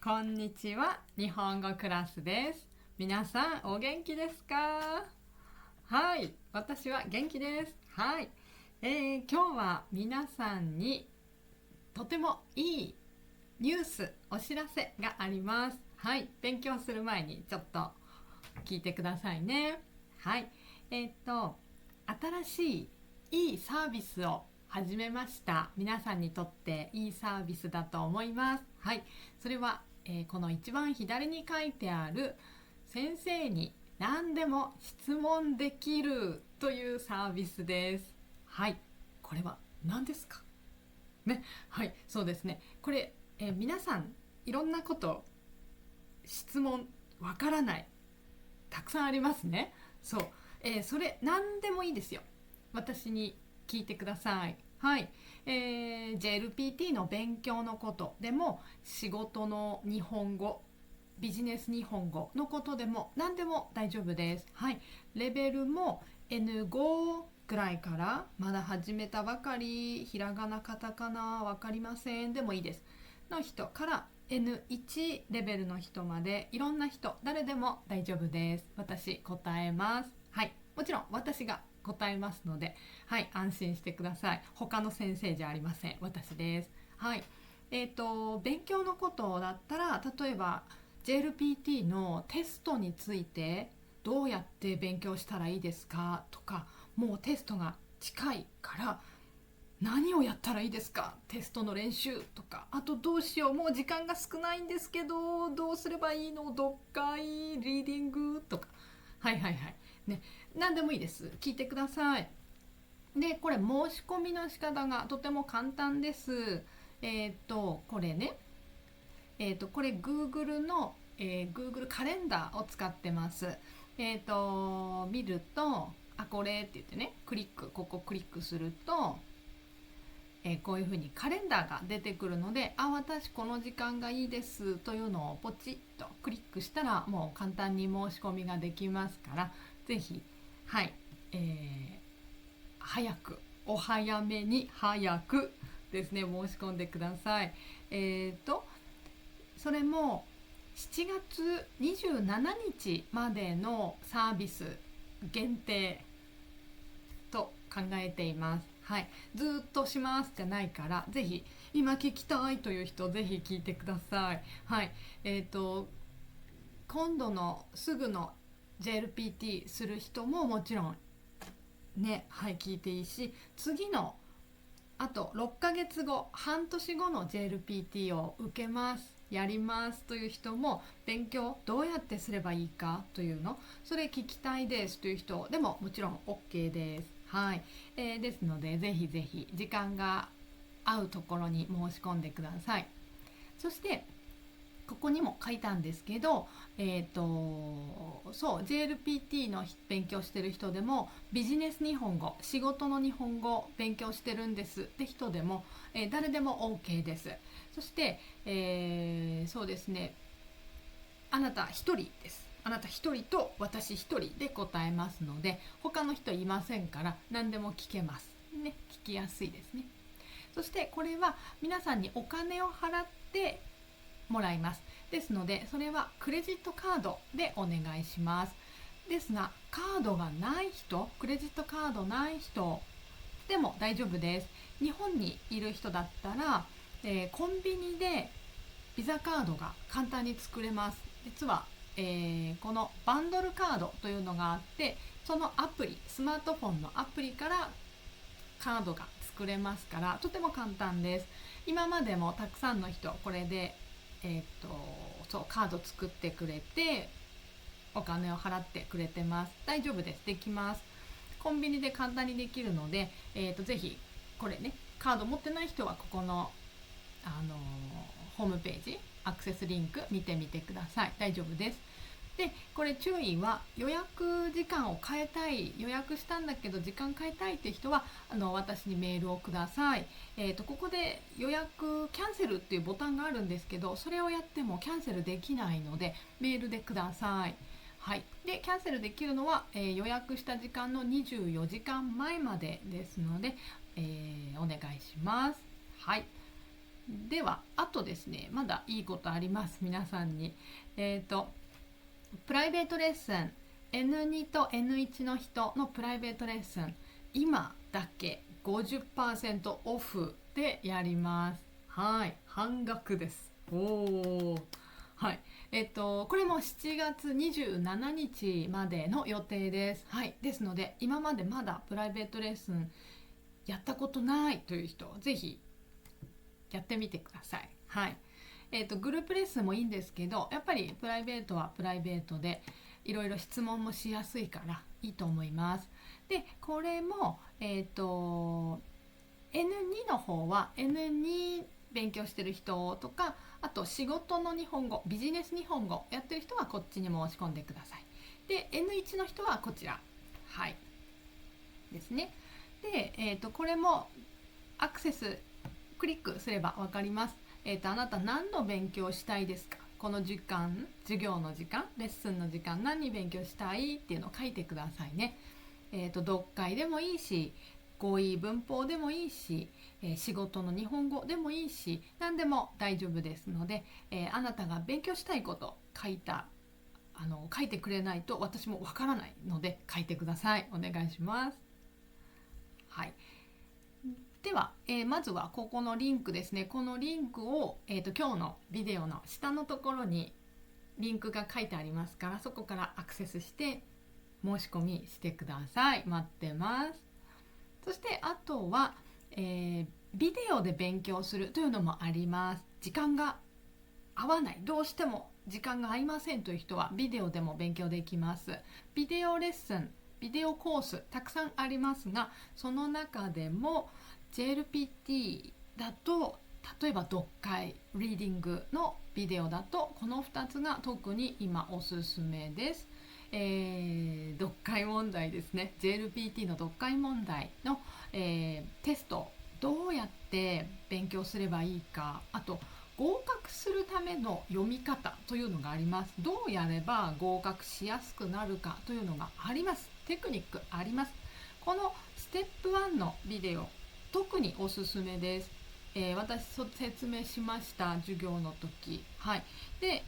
こんにちは、日本語クラスです。皆さんお元気ですか？はい、私は元気です。はい、今日は皆さんにとてもいいニュース、お知らせがあります。はい、勉強する前にちょっと聞いてくださいね。はい、新しいいいサービスを始めました。皆さんにとっていいサービスだと思います。はい、それは、この一番左に書いてある先生に何でも質問できるというサービスです。はい、これは何ですかね。はい、そうですね。これ、皆さんいろんなこと質問わからないたくさんありますね。そう、それ何でもいいですよ。私に聞いてください。はい、JLPT の勉強のことでも、仕事の日本語、ビジネス日本語のことでも何でも大丈夫です。はい、レベルも N5 ぐらいから、まだ始めたばかり、ひらがなカタカナわかりませんでもいいですの人から N1 レベルの人まで、いろんな人、誰でも大丈夫です。私答えます。はい、もちろん私が答えますので、はい、安心してください。他の先生じゃありません。私です。はい、勉強のことだったら、例えば JLPT のテストについてどうやって勉強したらいいですかとか、もうテストが近いから何をやったらいいですか、テストの練習とか、あとどうしよう、もう時間が少ないんですけどどうすればいいの、読解リーディングとか、はいはいはいね、何でもいいです。聞いてください。で、これ申し込みの仕方がとても簡単です。これね、これ Google の、Google カレンダーを使ってます。見ると、あ、これって言ってね、ここクリックすると、こういうふうにカレンダーが出てくるので、あ、私この時間がいいですというのをポチッとクリックしたら、もう簡単に申し込みができますから、ぜひ、はい、早く、お早めに早くですね、申し込んでください。それも7月27日までのサービス限定と考えています。はい、ずっとしますじゃないから、ぜひ今聞きたいという人、ぜひ聞いてください。はい、今度のすぐの JLPT する人ももちろんね、はい、聞いていいし、次のあと6ヶ月後、半年後の JLPT を受けます、やりますという人も、勉強どうやってすればいいかというの、それ聞きたいですという人でももちろん OK です。はい、ですので、ぜひぜひ時間が合うところに申し込んでください。そしてここにも書いたんですけど、そう JLPT の勉強してる人でも、ビジネス日本語、仕事の日本語勉強してるんですって人でも、誰でも OK です。そして、そうですね、あなた一人です。あなた一人と私一人で答えますので、他の人いませんから、何でも聞けますね。聞きやすいですね。そしてこれは皆さんにお金を払ってもらいます。ですので、それはクレジットカードでお願いします。ですが、カードがない人、クレジットカードない人でも大丈夫です。日本にいる人だったら、コンビニでビザカードが簡単に作れます。実は、このバンドルカードというのがあって、そのアプリ、スマートフォンのアプリからカードが作れますから、とても簡単です。今までもたくさんの人これで、そうカード作ってくれて、お金を払ってくれてます。大丈夫です。できます。コンビニで簡単にできるので、ぜひこれね、カード持ってない人はここの、ホームページアクセスリンク見てみてください。大丈夫です。で、これ注意は、予約時間を変えたい、予約したんだけど時間変えたいっていう人は、私にメールをください。ここで予約キャンセルっていうボタンがあるんですけど、それをやってもキャンセルできないので、メールでください。はい、でキャンセルできるのは、予約した時間の24時間前までですので、お願いします。はい、ではあとですね、まだいいことあります。皆さんにプライベートレッスン N2 と N1 の人のプライベートレッスン、今だけ 50% オフでやります。はい、半額です。おお、はい。これも7月27日までの予定です。はい。ですので、今までまだプライベートレッスンやったことないという人、ぜひやってみてください。はい。グループレッスンもいいんですけど、やっぱりプライベートはプライベートでいろいろ質問もしやすいからいいと思います。で、これも、N2 の方は N2 勉強してる人とか、あと仕事の日本語、ビジネス日本語やってる人はこっちに申し込んでください。で、N1 の人はこちら。はい。ですね。で、これもアクセスクリックすれば分かります。あなた何の勉強したいですか？この時間、授業の時間、レッスンの時間、何勉強したいっていうのを書いてくださいね。読解でもいいし、語彙文法でもいいし、仕事の日本語でもいいし、何でも大丈夫ですので、あなたが勉強したいこと書いてくれないと私もわからないので書いてください。お願いします。はい。では、まずはここのリンクですね。このリンクを、今日のビデオの下のところにリンクが書いてありますから、そこからアクセスして申し込みしてください。待ってます。そしてあとは、ビデオで勉強するというのもあります。時間が合わない、どうしても時間が合いませんという人はビデオでも勉強できます。ビデオレッスン、ビデオコースたくさんありますが、その中でも JLPT だと、例えば読解、リーディングのビデオだとこの2つが特に今おすすめです。読解問題ですね。 JLPT の読解問題の、テスト、どうやって勉強すればいいか、あと合格するための読み方というのがあります。どうやれば合格しやすくなるかというのがあります。テクニックあります。このステップ1のビデオ、特におすすめです。私説明しました、授業の時。はい。で、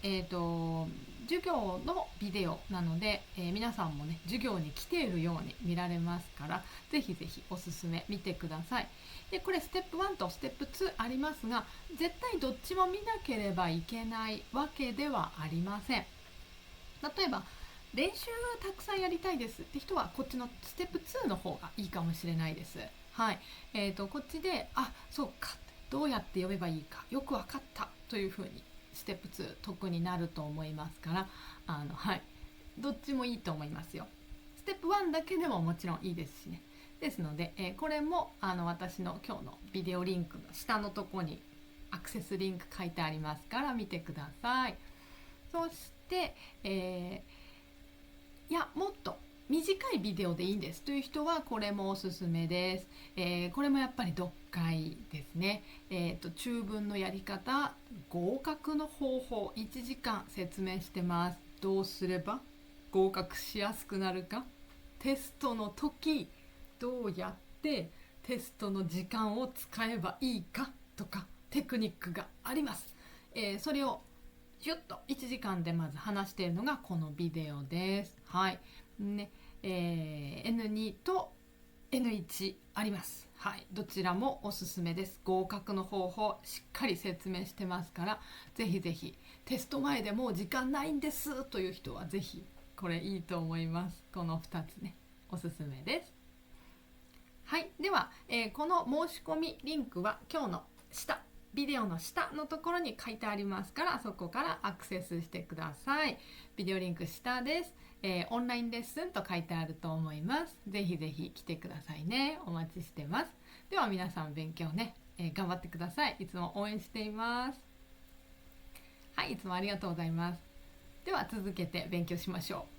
授業のビデオなので、皆さんもね、授業に来ているように見られますから、ぜひぜひおすすめ見てください。で、これステップ1とステップ2ありますが、絶対どっちも見なければいけないわけではありません。例えば、練習たくさんやりたいですって人は、こっちのステップ2の方がいいかもしれないです。はい。こっちで、そうか。どうやって読めばいいかよく分かったというふうにステップ2得になると思いますから、はい、どっちもいいと思いますよ。ステップ1だけでももちろんいいですしね。ですので、これも私の今日のビデオリンクの下のところにアクセスリンク書いてありますから見てください。そして、いやもっと短いビデオでいいんですという人はこれもおすすめです。これもやっぱり読解ですね。中文のやり方、合格の方法、1時間説明してます。どうすれば合格しやすくなるか、テストの時どうやってテストの時間を使えばいいかとかテクニックがあります。それをシュッと1時間でまず話しているのがこのビデオです。はいね。N2 と N1 あります。はい、どちらもおすすめです。合格の方法しっかり説明してますから、ぜひぜひテスト前でもう時間ないんですという人はぜひこれいいと思います。この2つね、おすすめです。はい、では、この申し込みリンクは今日の下、ビデオの下のところに書いてありますから、そこからアクセスしてください。ビデオリンク下です。オンラインレッスンと書いてあると思います。ぜひぜひ来てくださいね。お待ちしてます。では皆さん勉強ね、頑張ってください。いつも応援しています。はい、いつもありがとうございます。では続けて勉強しましょう。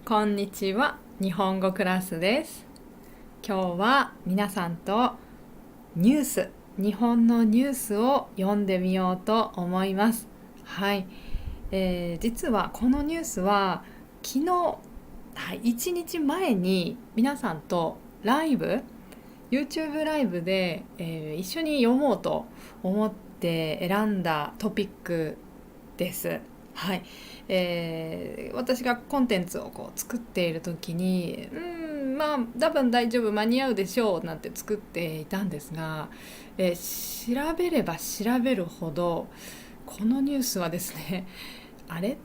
こんにちは、日本語クラスです。今日は皆さんとニュース、日本のニュースを読んでみようと思います。はい。実はこのニュースは昨日、1日前に皆さんとライブ YouTube ライブで、一緒に読もうと思って選んだトピックです。はい、私がコンテンツを作っている時にまあ多分大丈夫間に合うでしょうなんて作っていたんですが、調べれば調べるほどこのニュースはですねあれ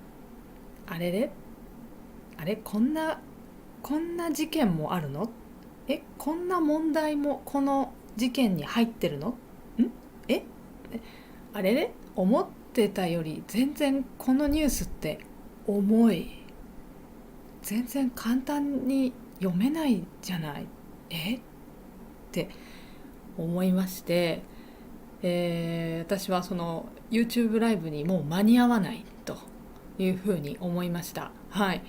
あれれあれこんな事件もあるの、こんな問題もこの事件に入ってるの、えあれれ思ってたより全然このニュースって重い、全然簡単に読めないじゃない、って思いまして、私はその YouTube ライブにもう間に合わないというふうに思いました。はい、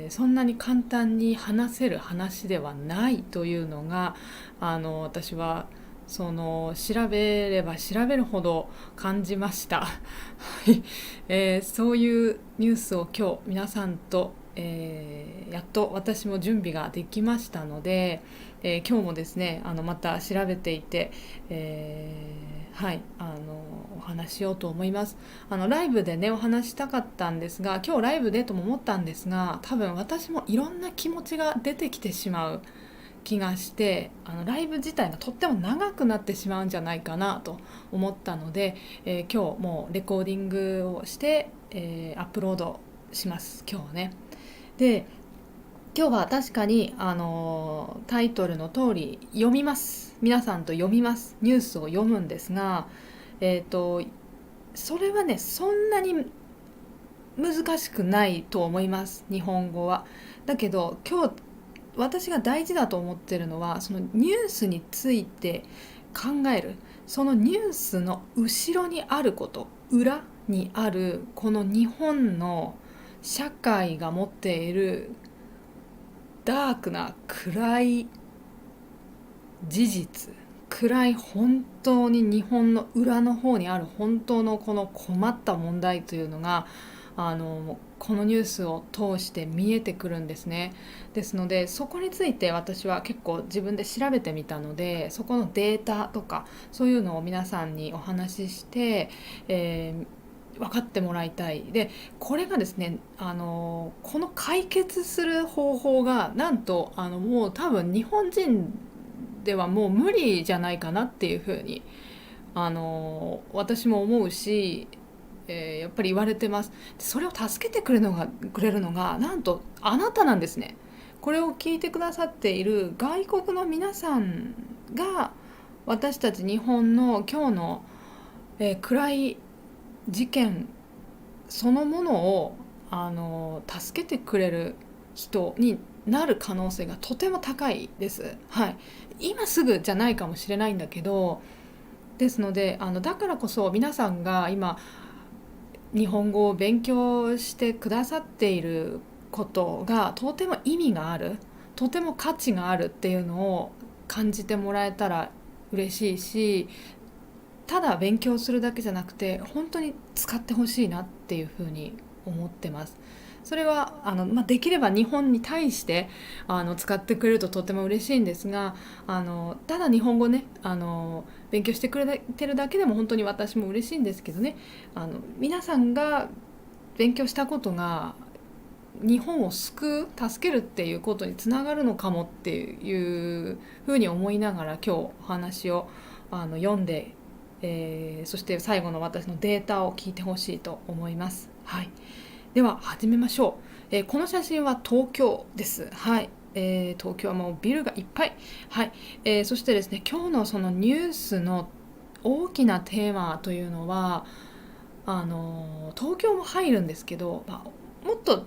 そんなに簡単に話せる話ではないというのが私はその調べれば調べるほど感じました。そういうニュースを今日皆さんと、やっと私も準備ができましたので、今日もですねまた調べていて、お話ししようと思います。ライブでねお話したかったんですが、今日ライブでとも思ったんですが、多分私もいろんな気持ちが出てきてしまう気がして、ライブ自体がとっても長くなってしまうんじゃないかなと思ったので、今日もうレコーディングをして、アップロードします今日はね。で今日は確かに、タイトルの通り読みます、皆さんと読みます、ニュースを読むんですが、それはねそんなに難しくないと思います、日本語は。だけど今日私が大事だと思ってるのは、そのニュースについて考える、そのニュースの後ろにあること、裏にあるこの日本の社会が持っているダークな暗い事実、暗い本当に日本の裏の方にある本当のこの困った問題というのがこのニュースを通して見えてくるんですね。ですのでそこについて私は結構自分で調べてみたので、そこのデータとかそういうのを皆さんにお話しして、分かってもらいたい。でこれがですねこの解決する方法がなんともう多分日本人ではもう無理じゃないかなっていうふうに私も思うし、やっぱり言われてます。それを助けてくれるのがなんとあなたなんですね。これを聞いてくださっている外国の皆さんが私たち日本の今日の、暗い事件そのものを助けてくれる人になる可能性がとても高いです。はい、今すぐじゃないかもしれないんだけど、ですのでだからこそ皆さんが今日本語を勉強してくださっていることがとても意味がある、とても価値があるっていうのを感じてもらえたら嬉しいし、ただ勉強するだけじゃなくて本当に使ってほしいなっていうふうに思ってます。それはできれば日本に対して使ってくれるととても嬉しいんですが、ただ日本語ね勉強してくれてるだけでも本当に私も嬉しいんですけどね、皆さんが勉強したことが日本を救う助けるっていうことにつながるのかもっていうふうに思いながら今日お話を読んで、そして最後の私のデータを聞いてほしいと思います。はい、では始めましょう。この写真は東京です。はい、東京はもうビルがいっぱい。はい、そしてですね今日のそのニュースの大きなテーマというのは東京も入るんですけど、もっと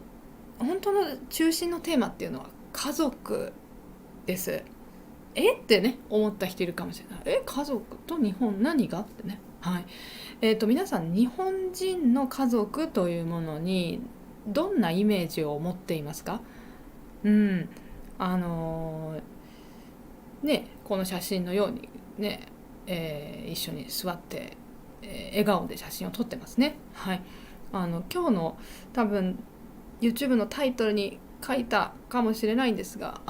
本当の中心のテーマっていうのは家族です。ってね思った人いるかもしれない。家族と日本何がってね。はい、皆さん日本人の家族というものにどんなイメージを持っていますか？この写真のようにね、一緒に座って、笑顔で写真を撮ってますね。はい、今日の多分 YouTube のタイトルに書いたかもしれないんですが、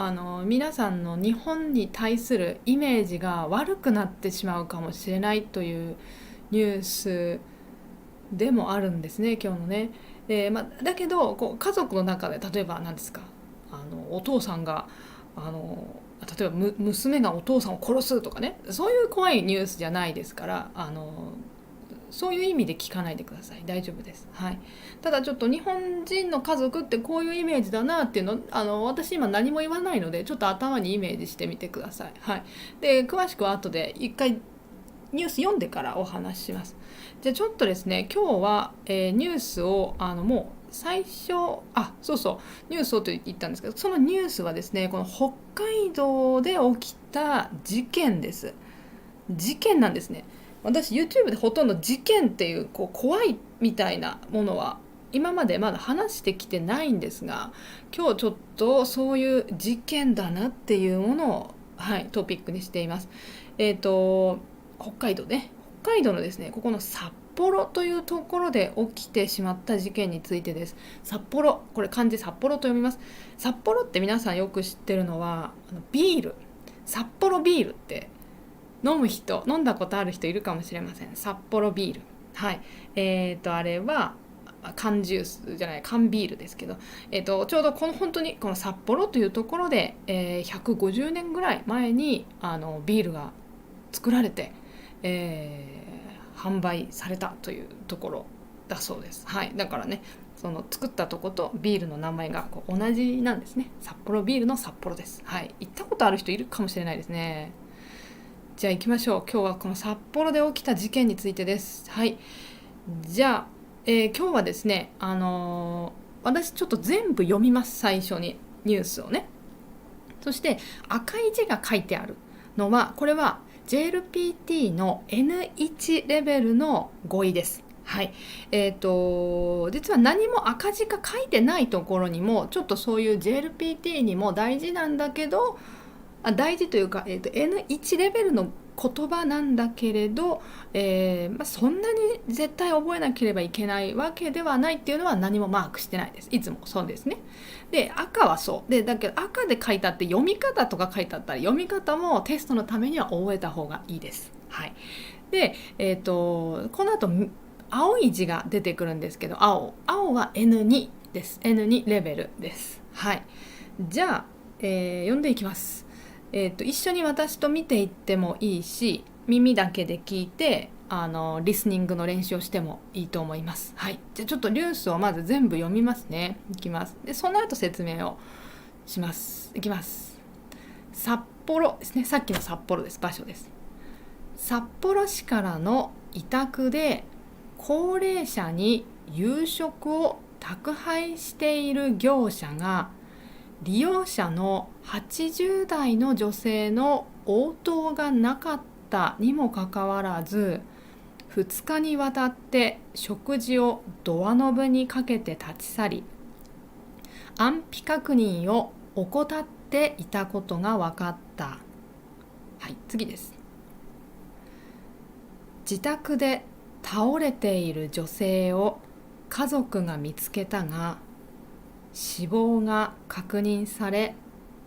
皆さんの日本に対するイメージが悪くなってしまうかもしれないというニュースでもあるんですね、今日のね。だけど家族の中で例えば何ですか、お父さんが例えば娘がお父さんを殺すとかね、そういう怖いニュースじゃないですから、そういう意味で聞かないでください。大丈夫です。はい。ただちょっと日本人の家族ってこういうイメージだなっていうの、私今何も言わないのでちょっと頭にイメージしてみてください。はい。で詳しくは後で一回ニュース読んでからお話しします。じゃあちょっとですね、今日は、ニュースをもう最初そうそうニュースをと言ったんですけど、そのニュースはですね、この北海道で起きた事件です。事件なんですね。私 YouTube でほとんど事件っていう、怖いみたいなものは今までまだ話してきてないんですが、今日ちょっとそういう事件だなっていうものを、はい、トピックにしています。北海道ね、北海道のですね、ここの札幌というところで起きてしまった事件についてです。札幌、これ漢字札幌と読みます。札幌って皆さんよく知ってるのはビール、札幌ビールって飲んだことある人いるかもしれません。札幌ビール、はい、あれは缶ジュースじゃない、缶ビールですけど、ちょうど本当にこの札幌というところで、150年ぐらい前にビールが作られて、販売されたというところだそうです。はい、だからね、その作ったとことビールの名前が同じなんですね。札幌ビールの札幌です。はい、行ったことある人いるかもしれないですね。じゃあ行きましょう。今日はこの札幌で起きた事件についてです。はい。じゃあ、今日はですね、私ちょっと全部読みます。最初にニュースをね。そして赤い字が書いてあるのは、これは JLPT の N1 レベルの語彙です。はい。実は何も赤字が書いてないところにも、ちょっとそういう JLPT にも大事なんだけど、大事というか、N1 レベルの言葉なんだけれど、そんなに絶対覚えなければいけないわけではないっていうのは何もマークしてないです。いつもそうですね。で赤はそうで、だけど赤で書いてあって読み方とか書いてあったら、読み方もテストのためには覚えた方がいいです。はい。で、この後青い字が出てくるんですけど、青は N2 です。N2 レベルです。はい。じゃあ、読んでいきます。一緒に私と見ていってもいいし、耳だけで聞いてリスニングの練習をしてもいいと思います。はい。じゃあちょっとニュースをまず全部読みますね。いきます。でその後説明をします。いきます。札幌ですね。さっきの札幌です。場所です。札幌市からの委託で高齢者に夕食を宅配している業者が利用者の80代の女性の応答がなかったにもかかわらず、2日にわたって食事をドアノブにかけて立ち去り、安否確認を怠っていたことが分かった。はい、次です。自宅で倒れている女性を家族が見つけたが、死亡が確認され、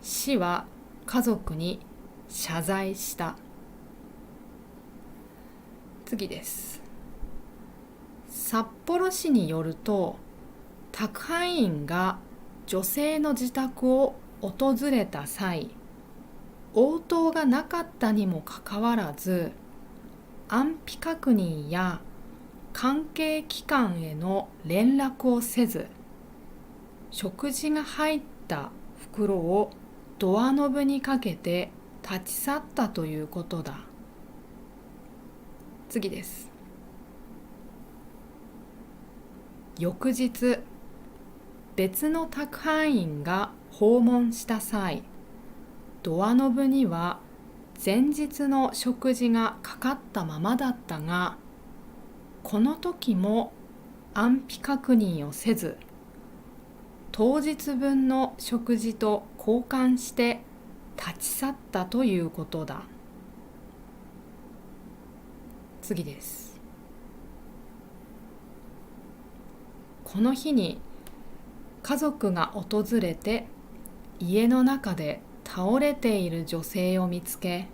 市は家族に謝罪した。次です。札幌市によると、宅配員が女性の自宅を訪れた際、応答がなかったにもかかわらず、安否確認や関係機関への連絡をせず、食事が入った袋をドアノブにかけて立ち去ったということだ。次です。翌日、別の宅配員が訪問した際、ドアノブには前日の食事がかかったままだったが、この時も安否確認をせず、当日分の食事と交換して立ち去ったということだ。次です。この日に家族が訪れて家の中で倒れている女性を見つけ、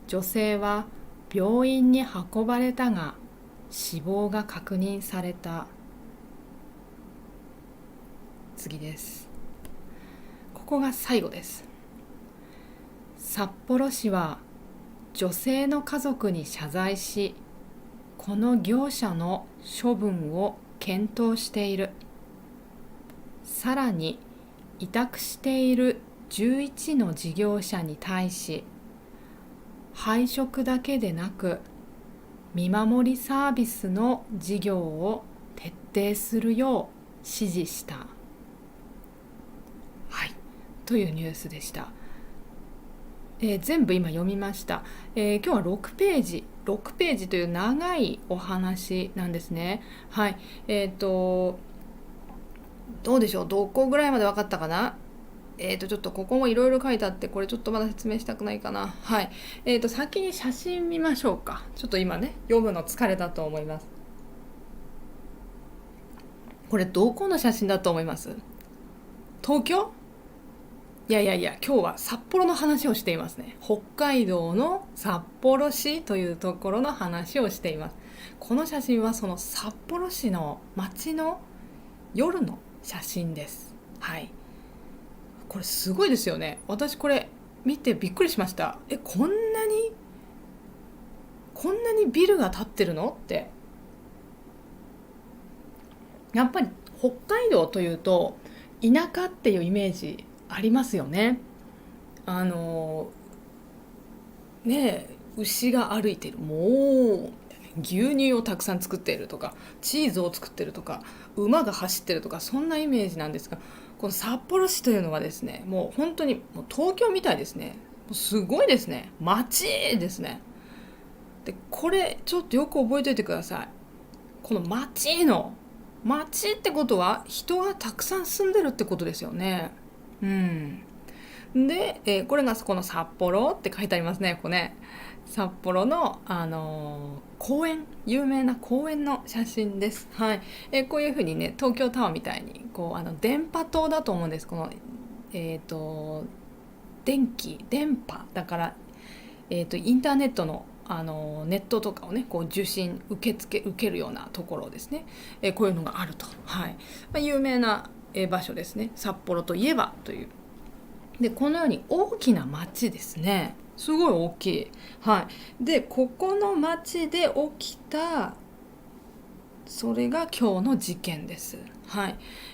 女性は病院に運ばれたが死亡が確認された。次です。ここが最後です。札幌市は女性の家族に謝罪し、この業者の処分を検討している。さらに委託している11の事業者に対し、配食だけでなく見守りサービスの事業を徹底するよう指示した。はい、というニュースでした。全部今読みました。今日は6ページという長いお話なんですね。はい。どうでしょう、どこぐらいまで分かったかな。ちょっとここもいろいろ書いてあって、これちょっとまだ説明したくないかな。はい。先に写真見ましょうか。ちょっと今ね、読むの疲れたと思います。これどこの写真だと思います？東京？いや、今日は札幌の話をしていますね。北海道の札幌市というところの話をしています。この写真はその札幌市の街の夜の写真です。はい。これすごいですよね。私これ見てびっくりしました。こんなにビルが建ってるのって。やっぱり北海道というと田舎っていうイメージありますよね。牛が歩いてる、もう牛乳をたくさん作っているとか、チーズを作ってるとか、馬が走ってるとか、そんなイメージなんですが、この札幌市というのはですね、もう本当にもう東京みたいですね。すごいですね。街ですね。でこれちょっとよく覚えておいてください。この街ってことは人がたくさん住んでるってことですよね。で、これがこの札幌って書いてありますね。ここね、札幌の、公園、有名な公園の写真です。はい。こういうふうにね、東京タワーみたいにこう電波塔だと思うんです。この電波だから、インターネットのネットとかをねこう受信受けるようなところですね。こういうのがあると。はい。有名な場所ですね。札幌といえばという。でこのように大きな町ですね。すごい大きい。はい。でここの町で起きた、それが今日の事件です。は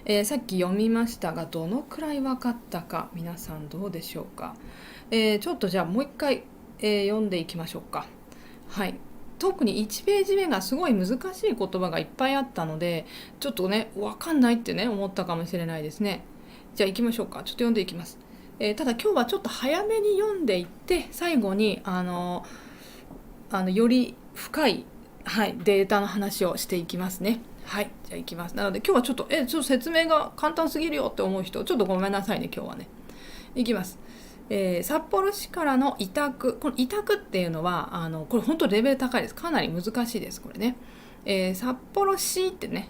い。さっき読みましたが、どのくらい分かったか皆さんどうでしょうか。ちょっとじゃあもう一回、読んでいきましょうか。はい。特に1ページ目がすごい難しい言葉がいっぱいあったので、ちょっとね分かんないってね思ったかもしれないですね。じゃあ行きましょうか。ちょっと読んでいきます。ただ今日はちょっと早めに読んでいって、最後により深い、はい、データの話をしていきますね。はい、じゃあいきます。なので今日はちょっと説明が簡単すぎるよって思う人、ちょっとごめんなさいね。今日はねいきます。札幌市からの委託、この委託っていうのはこれ本当レベル高いです。かなり難しいですこれね。札幌市ってね、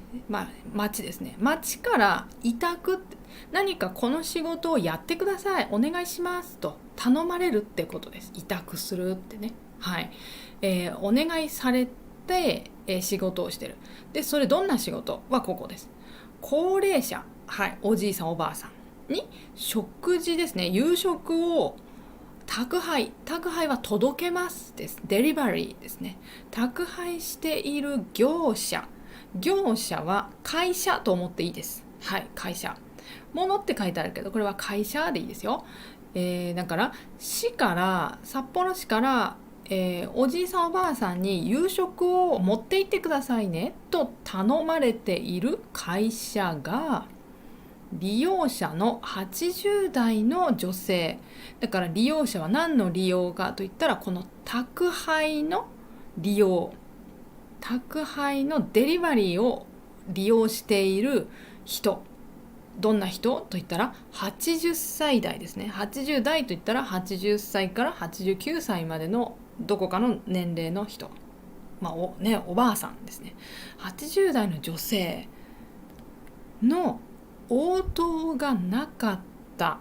町ですね。町から委託って、何かこの仕事をやってください、お願いしますと頼まれるってことです。委託するってね。はい。お願いされて、仕事をしてる。でそれどんな仕事はここです。高齢者、はい、おじいさんおばあさんに食事ですね、夕食を宅配は届けますです。デリバリーですね。宅配している業者は会社と思っていいです。はい、会社。物って書いてあるけど、これは会社でいいですよ。だから札幌市から、おじいさんおばあさんに夕食を持って行ってくださいねと頼まれている会社が、利用者の80代の女性だから、利用者は何の利用かといったら、この宅配の利用、宅配のデリバリーを利用している人。どんな人といったら80歳代ですね。80代といったら80歳から89歳までのどこかの年齢の人、おばあさんですね。80代の女性、の応答がなかった。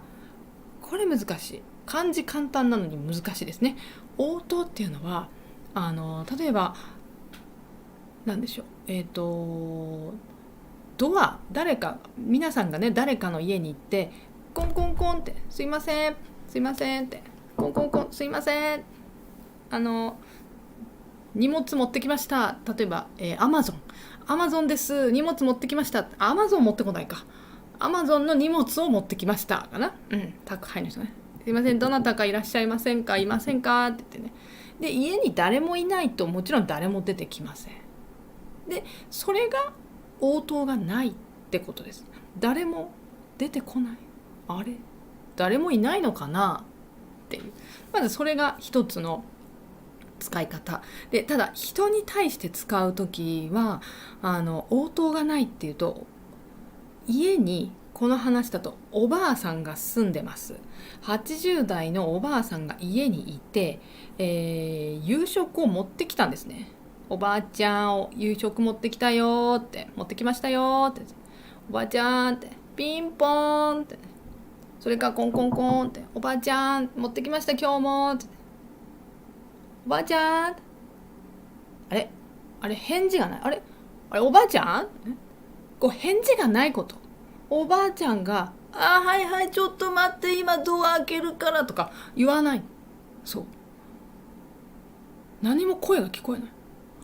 これ難しい。漢字簡単なのに難しいですね。応答っていうのは例えば何でしょう、ドア、皆さんがね誰かの家に行ってコンコンコンってすいませんすいませんってコンコンコンすいません荷物持ってきました。例えば、アマゾンです、荷物持ってきました。アマゾン持ってこないか、アマゾンの荷物を持ってきましたかな。宅配の人ね。すいません、どなたかいらっしゃいませんか、いませんかって言ってね。で家に誰もいないともちろん誰も出てきません。でそれが応答がないってことです。誰も出てこない。あれ、誰もいないのかなっていう、まずそれが一つの使い方で、ただ人に対して使う時は応答がないっていうと、家にこの話だとおばあさんが住んでます。80代のおばあさんが家にいて、夕食を持ってきたんですね。おばあちゃん、夕食持ってきたよって、持ってきましたよって、おばあちゃんってピンポーンって、それからコンコンコンって、おばあちゃん持ってきました今日もって、おばあちゃん、あれ返事がない。あれおばあちゃん、こう返事がないこと。おばあちゃんがはいはいちょっと待って今ドア開けるからとか言わない。そう、何も声が聞こえない。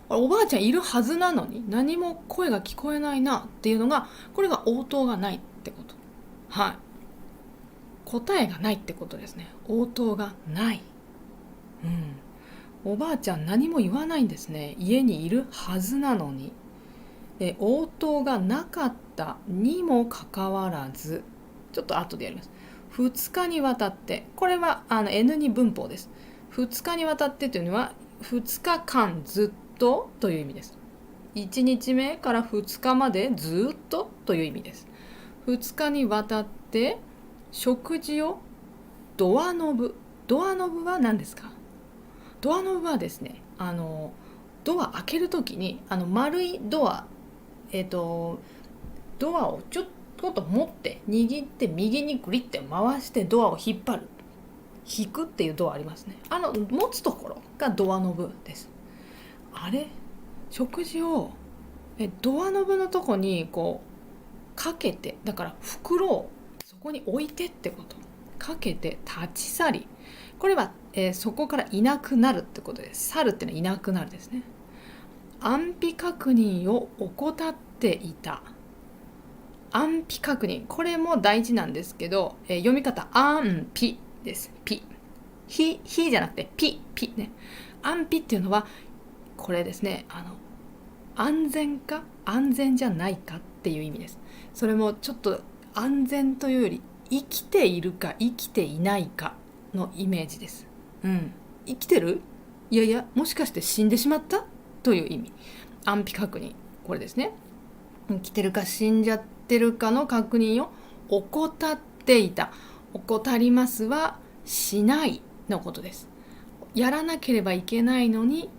おばあちゃんいるはずなのに何も声が聞こえないなっていうのが、これが応答がないってこと。はい、答えがないってことですね。応答がない。おばあちゃん何も言わないんですね。家にいるはずなのに。応答がなかったにもかかわらず、ちょっと後でやります。2日にわたって、これはN2 文法です。2日にわたってというのは2日間ずっとという意味です。1日目から2日までずっとという意味です。2日にわたって食事をドアノブは何ですか。ドアノブはですね、ドア開けるときに丸いドア、ドアをちょっと持って握って右にグリッて回してドアを引っ張る、引くっていうドアありますね。持つところがドアノブです。あれ、食事をドアノブのとこにこうかけて、だから袋をそこに置いてってこと。かけて立ち去り、これは、そこからいなくなるってことです。去るっていうのはいなくなるですね。安否確認を怠っていた。安否確認、これも大事なんですけど、読み方安否です。ピひじゃなくてピね。安否っていうのはこれですね、安全か安全じゃないかっていう意味です。それもちょっと安全というより生きているか生きていないかのイメージです。生きてる、いやいやもしかして死んでしまったという意味。安否確認、これですね。生きてるか死んじゃってるかの確認を怠っていた。怠りますはしないのことです。やらなければいけないのに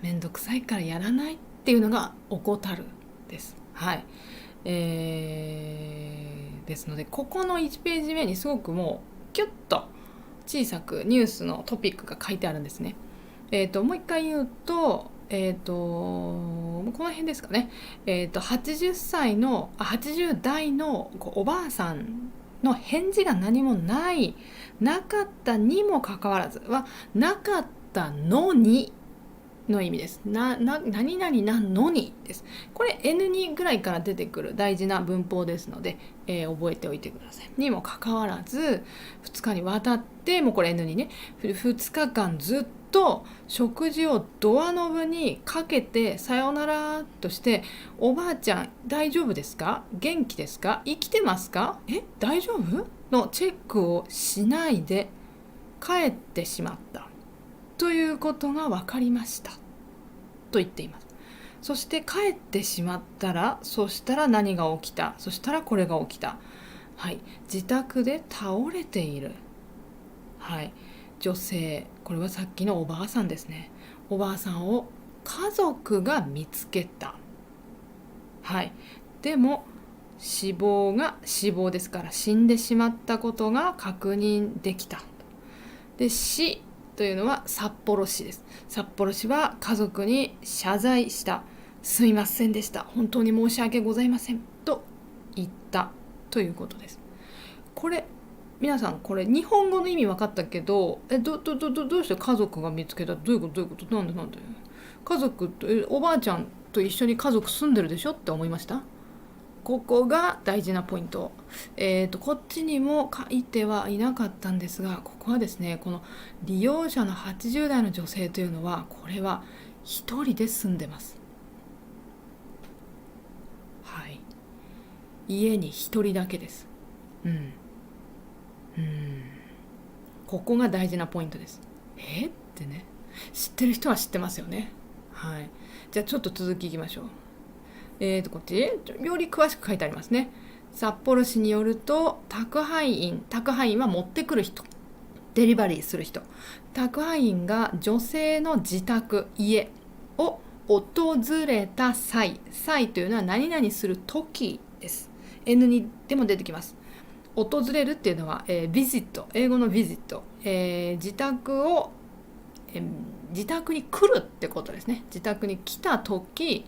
めんどくさいからやらないっていうのが怠るです。はい、ですのでここの1ページ目にすごくもうキュッと小さくニュースのトピックが書いてあるんですね。もう一回言うと、この辺ですかね。80代のおばあさんの返事が何もなかったにもかかわらずはなかったのにの意味です。何々なのにです。これ N2 ぐらいから出てくる大事な文法ですので、覚えておいてください。にもかかわらず2日にわたって、もうこれ N2 ね、2日間ずっと食事をドアノブにかけてさよならとして、おばあちゃん大丈夫ですか、元気ですか、生きてますか、大丈夫のチェックをしないで帰ってしまったということが分かりましたと言っています。そして帰ってしまったら、そしたら何が起きた、そしたらこれが起きた。はい、自宅で倒れている。はい、女性、これはさっきのおばあさんですね。おばあさんを家族が見つけた。はい、でも死亡が死亡ですから死んでしまったことが確認できた。で、死というのは札幌市です。札幌市は家族に謝罪した。すみませんでした。本当に申し訳ございません。と言ったということです。これ、皆さんこれ日本語の意味分かったけど、どうして家族が見つけた？どういうことなんで家族とおばあちゃんと一緒に家族住んでるでしょって思いました？ここが大事なポイント。こっちにも書いてはいなかったんですが、ここはですね、この利用者の80代の女性というのは、これは一人で住んでます。はい。家に一人だけです。ここが大事なポイントです。ってね、知ってる人は知ってますよね。はい。じゃあちょっと続きいきましょう。こっちより詳しく書いてありますね。札幌市によると、宅配員は持ってくる人、デリバリーする人、宅配員が女性の自宅、家を訪れた際というのは何々する時です。N2 でも出てきます。訪れるっていうのは、ビジット、英語のビジット、自宅に来るってことですね。自宅に来た時、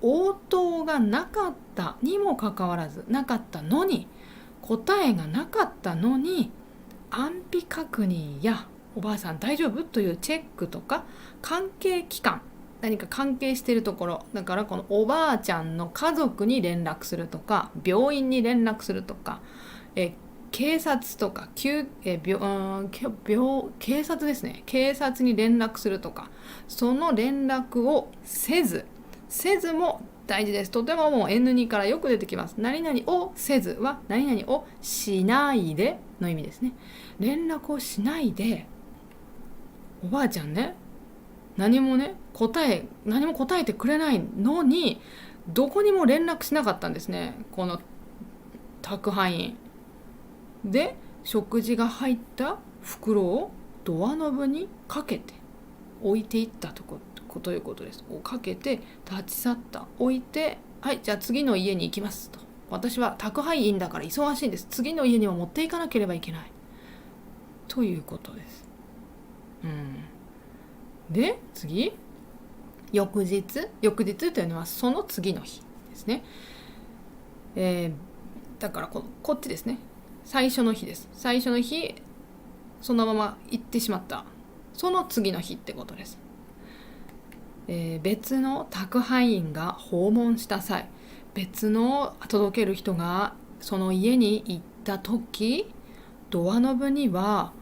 応答がなかったにもかかわらず、なかったのに、答えがなかったのに、安否確認やおばあさん大丈夫というチェックとか、関係機関、何か関係しているところ、だからこのおばあちゃんの家族に連絡するとか、病院に連絡するとか、警察とか警察ですね、警察に連絡するとか、その連絡をせずも大事です。とてももう N2 からよく出てきます。何々をせずは何々をしないでの意味ですね。連絡をしないで、おばあちゃんね、何も答えてくれないのに、どこにも連絡しなかったんですね、この宅配員で。食事が入った袋をドアノブにかけて置いていったということです。かけて立ち去った。置いて、はい、じゃあ次の家に行きますと。私は宅配員だから忙しいんです。次の家には持っていかなければいけないということです。で、次、翌日というのはその次の日ですね。だからこっちですね。最初の日です。最初の日、そのまま行ってしまった。その次の日ってことです。別の宅配員が訪問した際、別の届ける人がその家に行った時、ドアノブには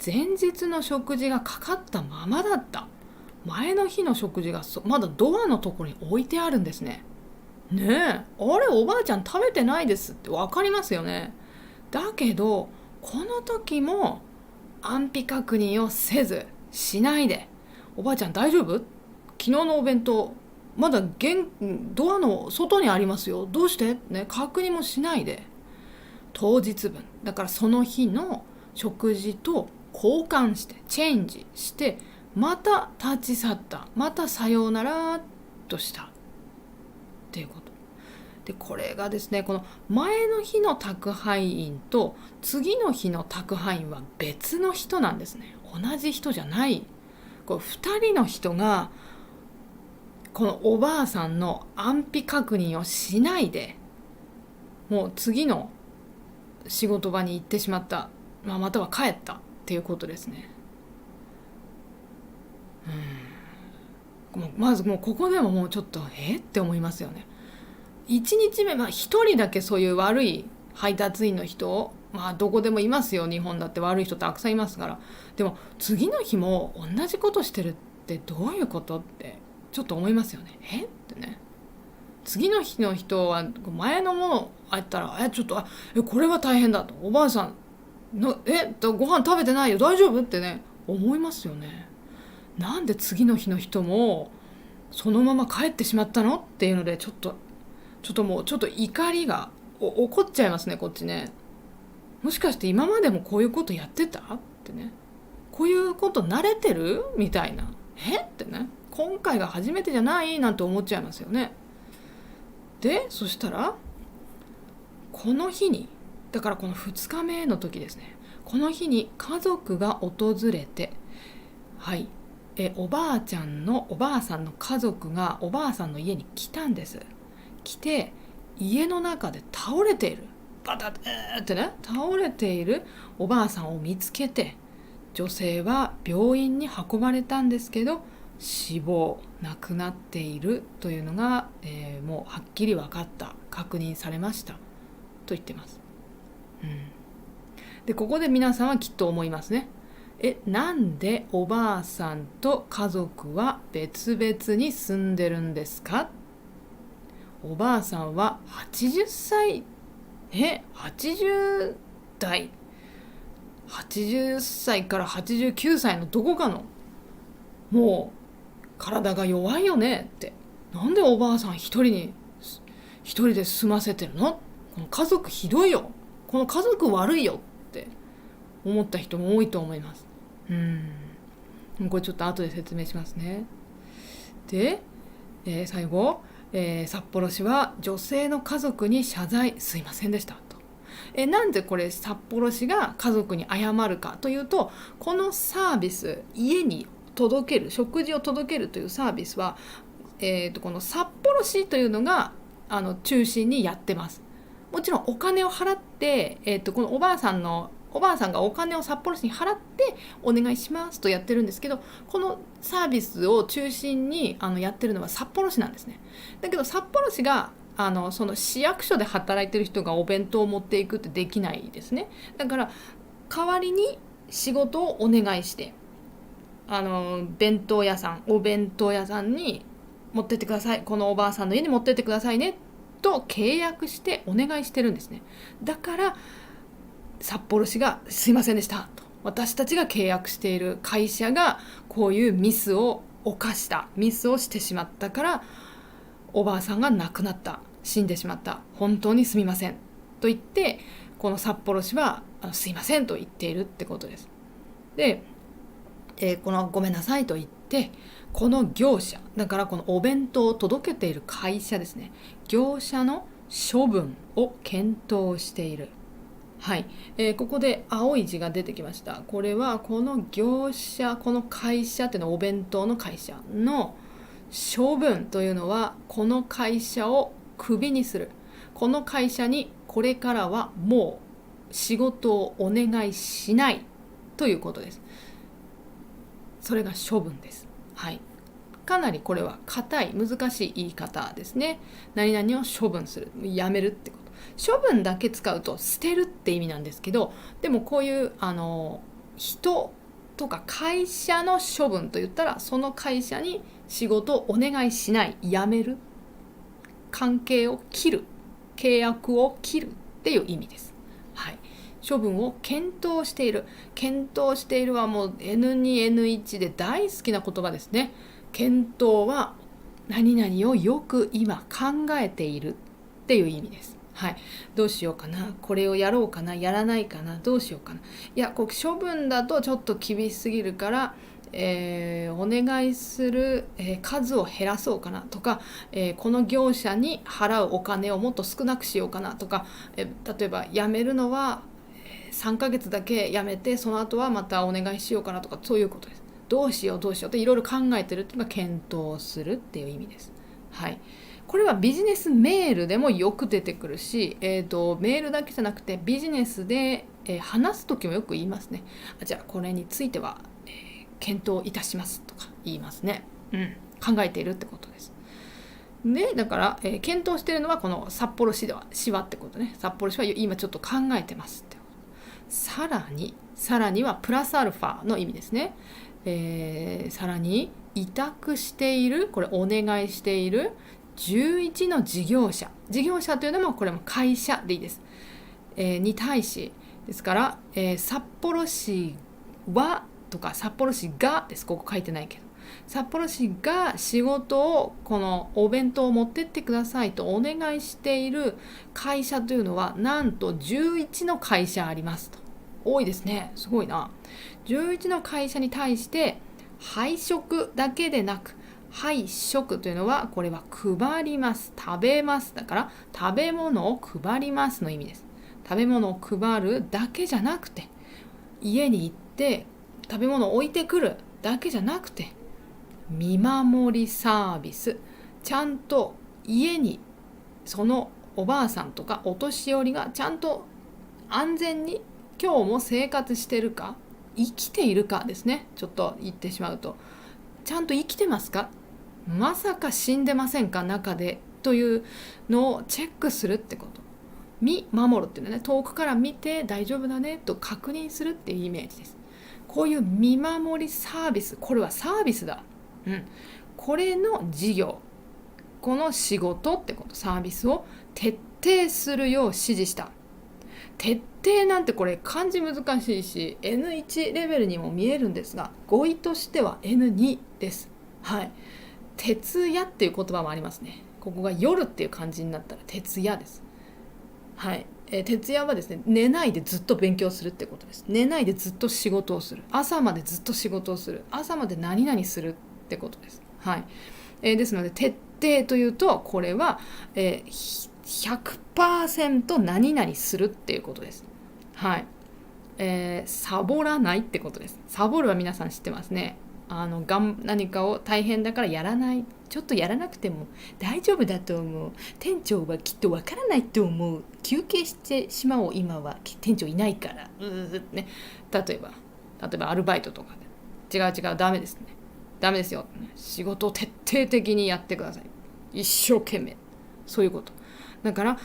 前日の食事がかかったままだった。前の日の食事がまだドアのところに置いてあるんですね。ねえ、あれおばあちゃん食べてないですって分かりますよね。だけどこの時も安否確認をせずしないで、おばあちゃん大丈夫？昨日のお弁当まだドアの外にありますよ、どうして？確認もしないで、当日分だからその日の食事と交換してチェンジして、また立ち去った。またさようならとしたっていうことで、これがですね、この前の日の宅配員と次の日の宅配員は別の人なんですね。同じ人じゃない。これ2人の人がこのおばあさんの安否確認をしないで、もう次の仕事場に行ってしまった、または帰ったっていうことですね。まずもうここでももうちょっとって思いますよね。1日目、1人だけそういう悪い配達員の人、どこでもいますよ、日本だって悪い人たくさんいますから。でも次の日も同じことしてるってどういうことってちょっと思いますよね。ってね。次の日の人は前のものあったらちょっとこれは大変だと、おばあさんのご飯食べてないよ大丈夫ってね思いますよね。なんで次の日の人もそのまま帰ってしまったのっていうので、ちょっと怒りが起こっちゃいますね、こっちね。もしかして今までもこういうことやってたってね、こういうこと慣れてるみたいな、ってね、今回が初めてじゃないなんて思っちゃいますよね。でそしたらこの日に、だからこの2日目の時ですね、この日に家族が訪れて、はい、おばあさんの家族がおばあさんの家に来たんです。来て、家の中で倒れている、バタッってね、倒れているおばあさんを見つけて、女性は病院に運ばれたんですけど、死亡、亡くなっているというのが、もうはっきり分かった、確認されましたと言ってます。でここで皆さんはきっと思いますね。なんでおばあさんと家族は別々に住んでるんですか？おばあさんは80歳、80代、80歳から89歳のどこかの、もう体が弱いよねって。なんでおばあさん一人で済ませてるの？この家族ひどいよ、この家族悪いよって思った人も多いと思います。これちょっと後で説明しますね。で、最後、札幌市は女性の家族に謝罪、すいませんでしたと。なんでこれ札幌市が家族に謝るかというと、このサービス、家に届ける、食事を届けるというサービスは、この札幌市というのが中心にやってます。もちろんお金を払って、このおばあさんがお金を札幌市に払ってお願いしますとやってるんですけど、このサービスを中心にやってるのは札幌市なんですね。だけど札幌市がその市役所で働いてる人がお弁当を持っていくってできないですね。だから代わりに仕事をお願いして、お弁当屋さんに持ってってください、このおばあさんの家に持ってってくださいねと契約してお願いしてるんですね。だから札幌市がすいませんでしたと、私たちが契約している会社がこういうミスをしてしまったからおばあさんが亡くなった、死んでしまった、本当にすみませんと言って、この札幌市はすいませんと言っているってことです。で、このごめんなさいと言って、この業者、だからこのお弁当を届けている会社ですね、業者の処分を検討している。はい、ここで青い字が出てきました。これはこの業者、この会社っていうのはお弁当の会社の処分というのは、この会社をクビにする、この会社にこれからはもう仕事をお願いしないということです。それが処分です。はい、かなりこれは硬い、難しい言い方ですね。何々を処分する、やめるってこと。処分だけ使うと捨てるって意味なんですけど、でもこういう人とか会社の処分といったら、その会社に仕事をお願いしない、やめる、関係を切る、契約を切るっていう意味です。はい、処分を検討しているはもう N2N1 で大好きな言葉ですね。検討は何々をよく今考えているっていう意味です。はい、どうしようかな、これをやろうかな、やらないかな、どうしようかな、いやこう処分だとちょっと厳しすぎるから、お願いする、数を減らそうかなとか、この業者に払うお金をもっと少なくしようかなとか、例えば辞めるのは3ヶ月だけ辞めて、その後はまたお願いしようかなとか、そういうことです。どうしようっていろいろ考えてるっていうのが検討するっていう意味です。はい、これはビジネスメールでもよく出てくるし、メールだけじゃなくてビジネスで、話す時もよく言いますね。じゃあこれについては、検討いたしますとか言いますね。考えているってことです。でだから、検討しているのはこの札幌市はってことね。札幌市は今ちょっと考えてますってこと。さらにはプラスアルファの意味ですね。さらに委託している、これお願いしている11の事業者というのもこれも会社でいいです、に対しですから、札幌市はとか札幌市がです。ここ書いてないけど、札幌市が仕事をこのお弁当を持ってってくださいとお願いしている会社というのはなんと11の会社ありますと。多いですね、すごいな。11の会社に対して配食だけでなく配食というのはこれは配ります、食べますだから食べ物を配りますの意味です。食べ物を配るだけじゃなくて、家に行って食べ物を置いてくるだけじゃなくて、見守りサービス、ちゃんと家にそのおばあさんとかお年寄りがちゃんと安全に今日も生活しているか、生きているかですね。ちょっと言ってしまうと、ちゃんと生きてますか、まさか死んでませんか中で、というのをチェックするってこと。見守るっていうのはね、遠くから見て大丈夫だねと確認するっていうイメージです。こういう見守りサービス、これはサービスだ、これの事業、この仕事ってこと、サービスを徹底するよう指示した。徹底なんてこれ漢字難しいし N1 レベルにも見えるんですが、語彙としては N2 です。はい。徹夜っていう言葉もありますね。ここが夜っていう漢字になったら徹夜です。はい。徹夜はですね、寝ないでずっと勉強するってことです。寝ないでずっと仕事をする、朝までずっと仕事をする、朝まで何々するってことです。はい。ですので徹底というとこれは、100% 何々するっていうことです。はい。サボらないってことです。サボるは皆さん知ってますね。何かを大変だからやらない、ちょっとやらなくても大丈夫だと思う、店長はきっとわからないと思う、休憩してしまおう、今は店長いないからね。例えばアルバイトとかで違うダメですね、ダメですよ、仕事を徹底的にやってください、一生懸命、そういうこと。だから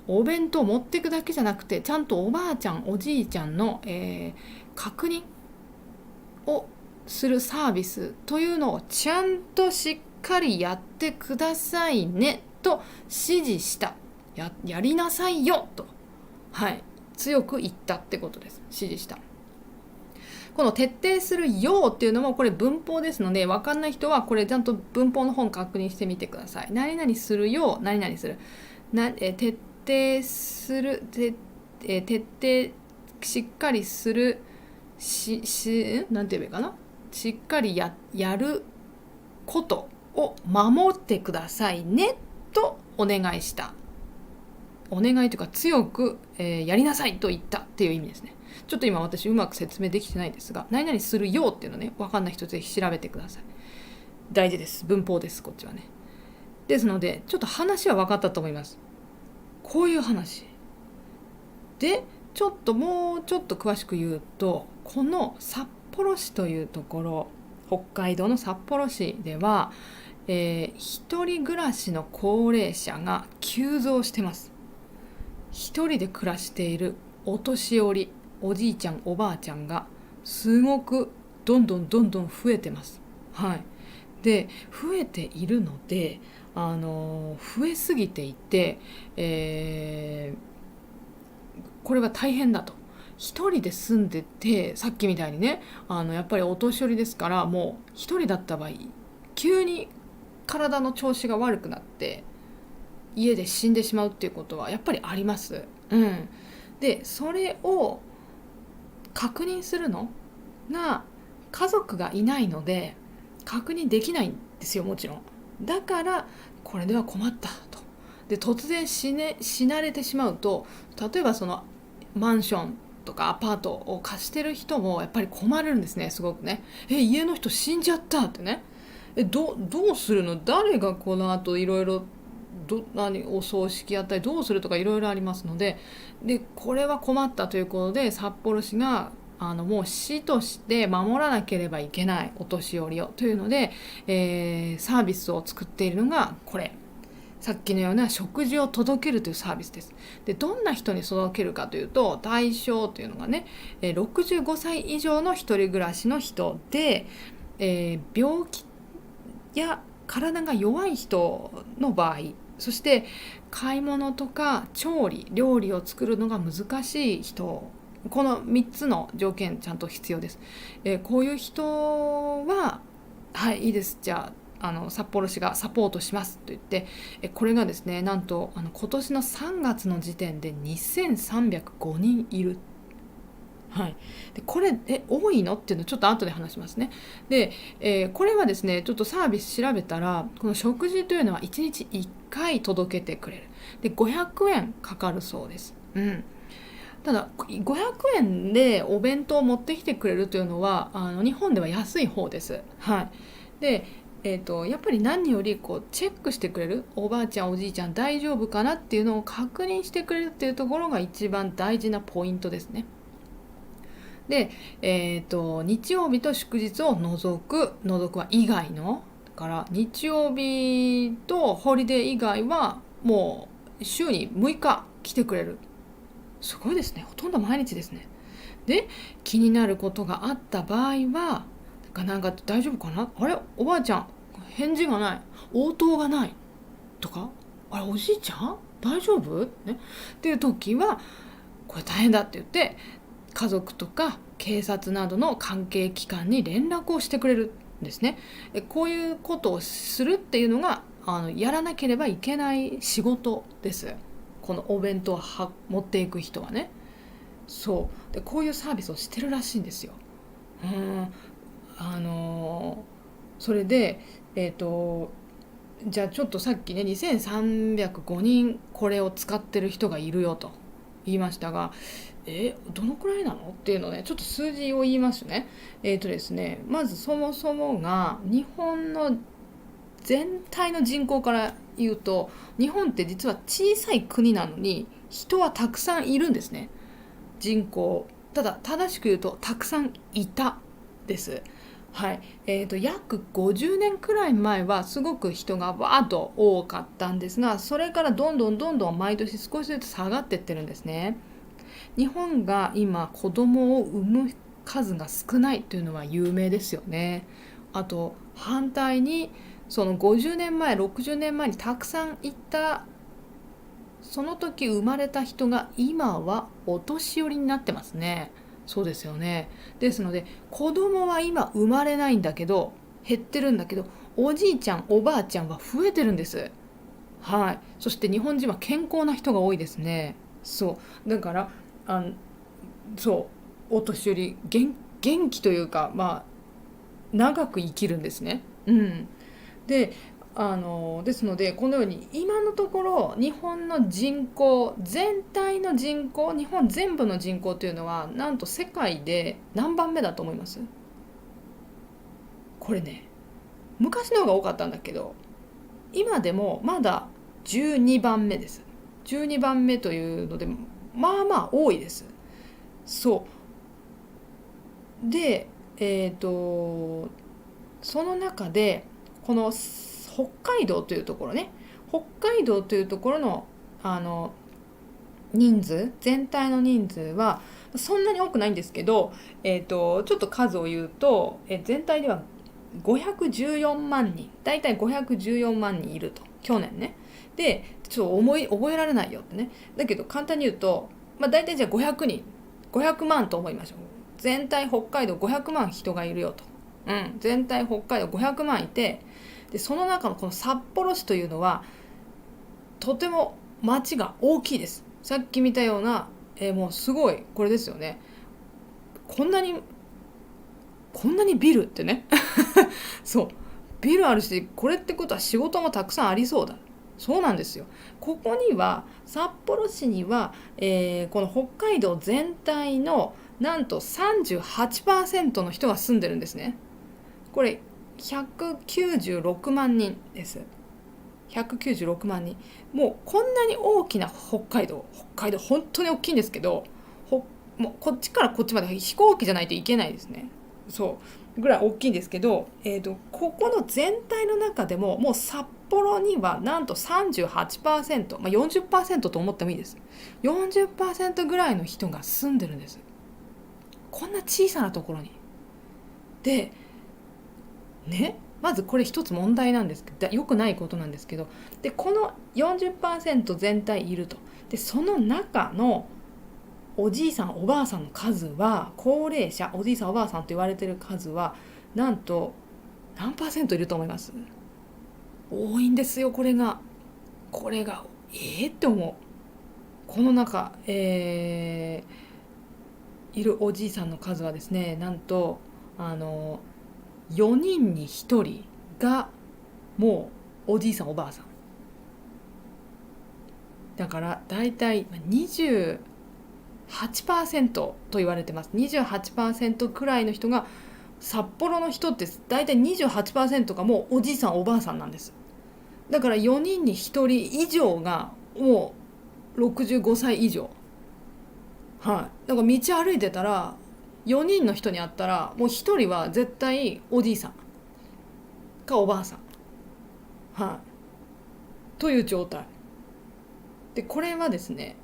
お弁当持ってくだけじゃなくて、ちゃんとおばあちゃんおじいちゃんの、確認をするサービスというのをちゃんとしっかりやってくださいねと指示した。 やりなさいよと、はい、強く言ったってことです。指示した。この徹底するようっていうのもこれ文法ですので、分かんない人はこれちゃんと文法の本確認してみてください。何々するよう、何々する、徹底する、徹底しっかりする、なんて言えばいいかな、しっかり やることを守ってくださいねとお願いした。お願いというか強く、やりなさいと言ったっていう意味ですね。ちょっと今私うまく説明できてないですが、何々するよっていうのね、分かんない人ぜひ調べてください。大事です。文法です、こっちはね。ですのでちょっと話は分かったと思います。こういう話で、もうちょっと詳しく言うと、この札幌市というところ、北海道の札幌市では、一人暮らしの高齢者が急増してます。一人で暮らしているお年寄り、おじいちゃんおばあちゃんがすごくどんどん増えてます。はい。で増えているので、増えすぎていて、これは大変だと。一人で住んでて、さっきみたいにね、やっぱりお年寄りですから、もう一人だった場合急に体の調子が悪くなって家で死んでしまうっていうことはやっぱりあります。でそれを確認するのが家族がいないので確認できないんですよ、もちろん。だからこれでは困ったと。で突然死なれてしまうと、例えばそのマンションとかアパートを貸してる人もやっぱり困るんですね、すごくね。家の人死んじゃったってね。どうするの、誰がこの後いろいろお葬式やったりどうするとかいろいろありますので、これは困ったということで、札幌市がもう市として守らなければいけないお年寄りをというので、サービスを作っているのがこれ、さっきのような食事を届けるというサービスです。でどんな人に届けるかというと、対象というのがね、65歳以上の一人暮らしの人で、病気や体が弱い人の場合、そして買い物とか料理を作るのが難しい人、この3つの条件ちゃんと必要です。こういう人は、はい、いいです、じゃあ札幌市がサポートしますと言って、これがですね、なんと今年の3月の時点で2305人いる。はい、でこれ多いのっていうのをちょっと後で話しますね。で、これはですねちょっとサービス調べたら、この食事というのは1日1回届けてくれる。で500円かかるそうです。ただ500円でお弁当を持ってきてくれるというのは日本では安い方です。はい、でやっぱり何よりチェックしてくれる、おばあちゃんおじいちゃん大丈夫かなっていうのを確認してくれるっていうところが一番大事なポイントですね。で、日曜日と祝日を除くは以外の、だから日曜日とホリデー以外はもう週に6日来てくれる。すごいですね。ほとんど毎日ですね。で、気になることがあった場合はなんか大丈夫かな、あれおばあちゃん返事がない、応答がないとか、あれおじいちゃん大丈夫、ね、っていう時はこれ大変だって言って家族とか警察などの関係機関に連絡をしてくれるんですね。こういうことをするっていうのがやらなければいけない仕事です。このお弁当を持っていく人はね。そうでこういうサービスをしてるらしいんですよ。それでじゃあちょっとさっきね2305人これを使ってる人がいるよと言いましたが、どのくらいなのっていうのね、ちょっと数字を言いますね。ですね、まずそもそもが日本の全体の人口から言うと、日本って実は小さい国なのに人はたくさんいるんですね。人口、ただ正しく言うとたくさんいたです。はい、約50年くらい前はすごく人がわーっと多かったんですが、それからどんどん毎年少しずつ下がっていってるんですね。日本が今子供を産む数が少ないというのは有名ですよね。あと反対にその50年前60年前にたくさんいた、その時生まれた人が今はお年寄りになってますね。そうですよね。ですので子供は今生まれないんだけど、減ってるんだけど、おじいちゃんおばあちゃんは増えてるんです。はい。そして日本人は健康な人が多いですね。そうだからお年寄り元気というか、長く生きるんですね。でですのでこのように今のところ日本の人口全体の人口、日本全部の人口というのはなんと世界で何番目だと思います？これね、昔の方が多かったんだけど今でもまだ12番目です。12番目というのでまあまあ多いです。でその中でこの北海道というところね、北海道というところの人数、全体の人数はそんなに多くないんですけど、ちょっと数を言うと、全体では514万人、だいたい514万人いると、去年ね。でちょっと覚えられないよってね。だけど簡単に言うと、だいたいじゃあ500万と思いましょう。全体北海道500万人がいるよと。全体北海道500万いて、でその中のこの札幌市というのはとても町が大きいです。さっき見たような、もうすごいこれですよね。こんなにビルってねそうビルあるし、これってことは仕事もたくさんありそうだ。そうなんですよ。ここには札幌市には、この北海道全体のなんと 38% の人が住んでるんですね。これ196万人です。196万人。もうこんなに大きな北海道本当に大きいんですけど、もうこっちからこっちまで飛行機じゃないといけないですね。そうぐらい大きいんですけど、ここの全体の中でももう札幌にはなんと 38%、40% と思ってもいいです。40% ぐらいの人が住んでるんです。こんな小さなところに。でね、まずこれ一つ問題なんですけど、良くないことなんですけど、でこの 40% 全体いると。でその中のおじいさんおばあさんの数は、高齢者おじいさんおばあさんと言われてる数はなんと何%いると思います？多いんですよ。これがって思う。この中、いるおじいさんの数はですね、なんと4人に1人がもうおじいさんおばあさんだから、だいたい28%と言われてます。28%くらいの人が、札幌の人ってだいたい28%がもうおじいさんおばあさんなんです。だから4人に1人以上がもう65歳以上。はい。だから道歩いてたら、4人の人に会ったらもう1人は絶対おじいさんかおばあさん、はい、という状態で、これはですね、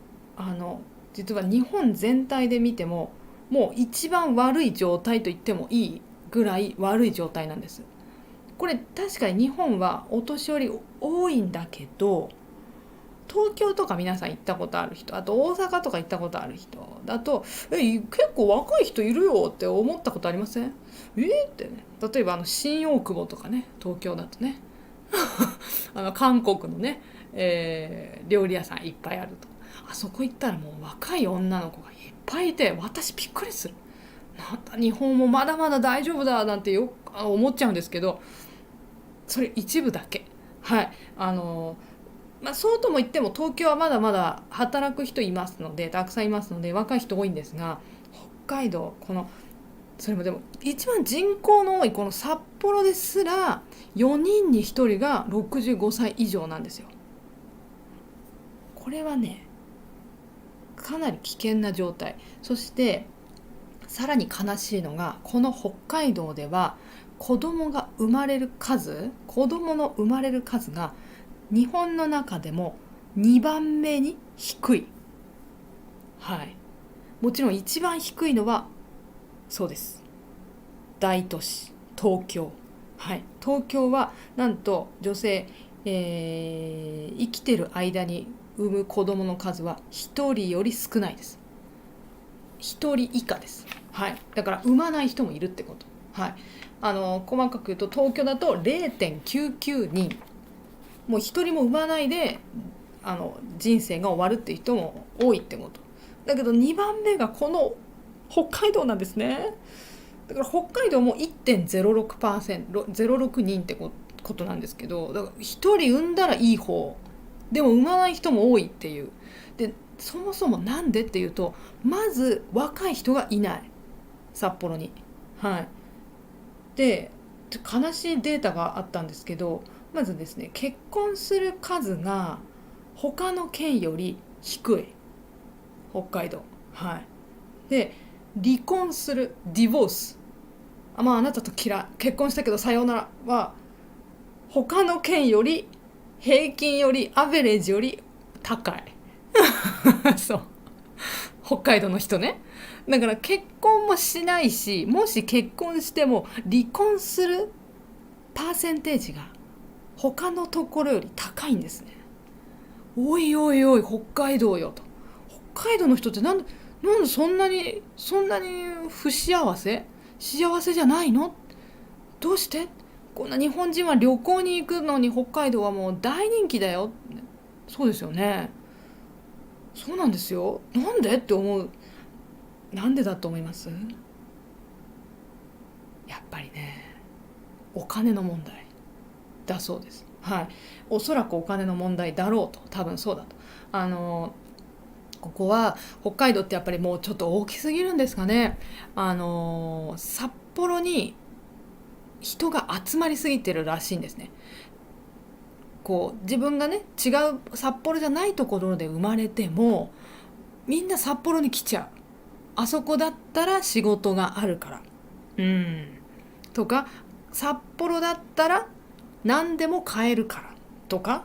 実は日本全体で見てももう一番悪い状態と言ってもいいぐらい悪い状態なんです。これ確かに日本はお年寄り多いんだけど、東京とか皆さん行ったことある人、あと大阪とか行ったことある人だと、結構若い人いるよって思ったことありません？ってね、例えば新大久保とかね、東京だとね韓国のね、料理屋さんいっぱいあると、あそこ行ったらもう若い女の子がいっぱいいて、私びっくりする。なんだ日本もまだまだ大丈夫だなんてよく思っちゃうんですけど、それ一部だけ。はい。そうとも言っても東京はまだまだ働く人いますので、たくさんいますので若い人多いんですが、北海道、それもでも一番人口の多いこの札幌ですら4人に1人が65歳以上なんですよ。これはね、かなり危険な状態。そしてさらに悲しいのが、この北海道では子供の生まれる数が日本の中でも2番目に低い。はい。もちろん一番低いのはそうです。大都市東京。はい。東京はなんと女性、生きてる間に産む子供の数は1人より少ないです。1人以下です。はい。だから産まない人もいるってこと。はい。細かく言うと東京だと 0.99 人。もう一人も産まないで人生が終わるっていう人も多いってこと。だけど2番目がこの北海道なんですね。だから北海道も 1.06%、06人ってことなんですけど、だから一人産んだらいい方でも産まない人も多いっていう。でそもそもなんでっていうと、まず若い人がいない、札幌に。はい。で悲しいデータがあったんですけど、まずですね、結婚する数が他の県より低い、北海道。はい。で離婚するディボース、あなたと結婚したけどさようならは他の県より、平均より、アベレージより高いそう北海道の人ね。だから結婚もしないし、もし結婚しても離婚するパーセンテージが他のところより高いんですね。おいおいおい北海道よと。北海道の人ってなんでそんなに不幸せじゃないの？どうして？こんな日本人は旅行に行くのに北海道はもう大人気だよ。そうですよね。そうなんですよ。なんでって思う。なんでだと思います？やっぱりね、お金の問題だそうです。はい。おそらくお金の問題だろうと。多分そうだと。ここは北海道ってやっぱりもうちょっと大きすぎるんですかね。札幌に人が集まりすぎてるらしいんですね。自分がね、違う札幌じゃないところで生まれてもみんな札幌に来ちゃう。あそこだったら仕事があるから、とか、札幌だったら何でも買えるからとか、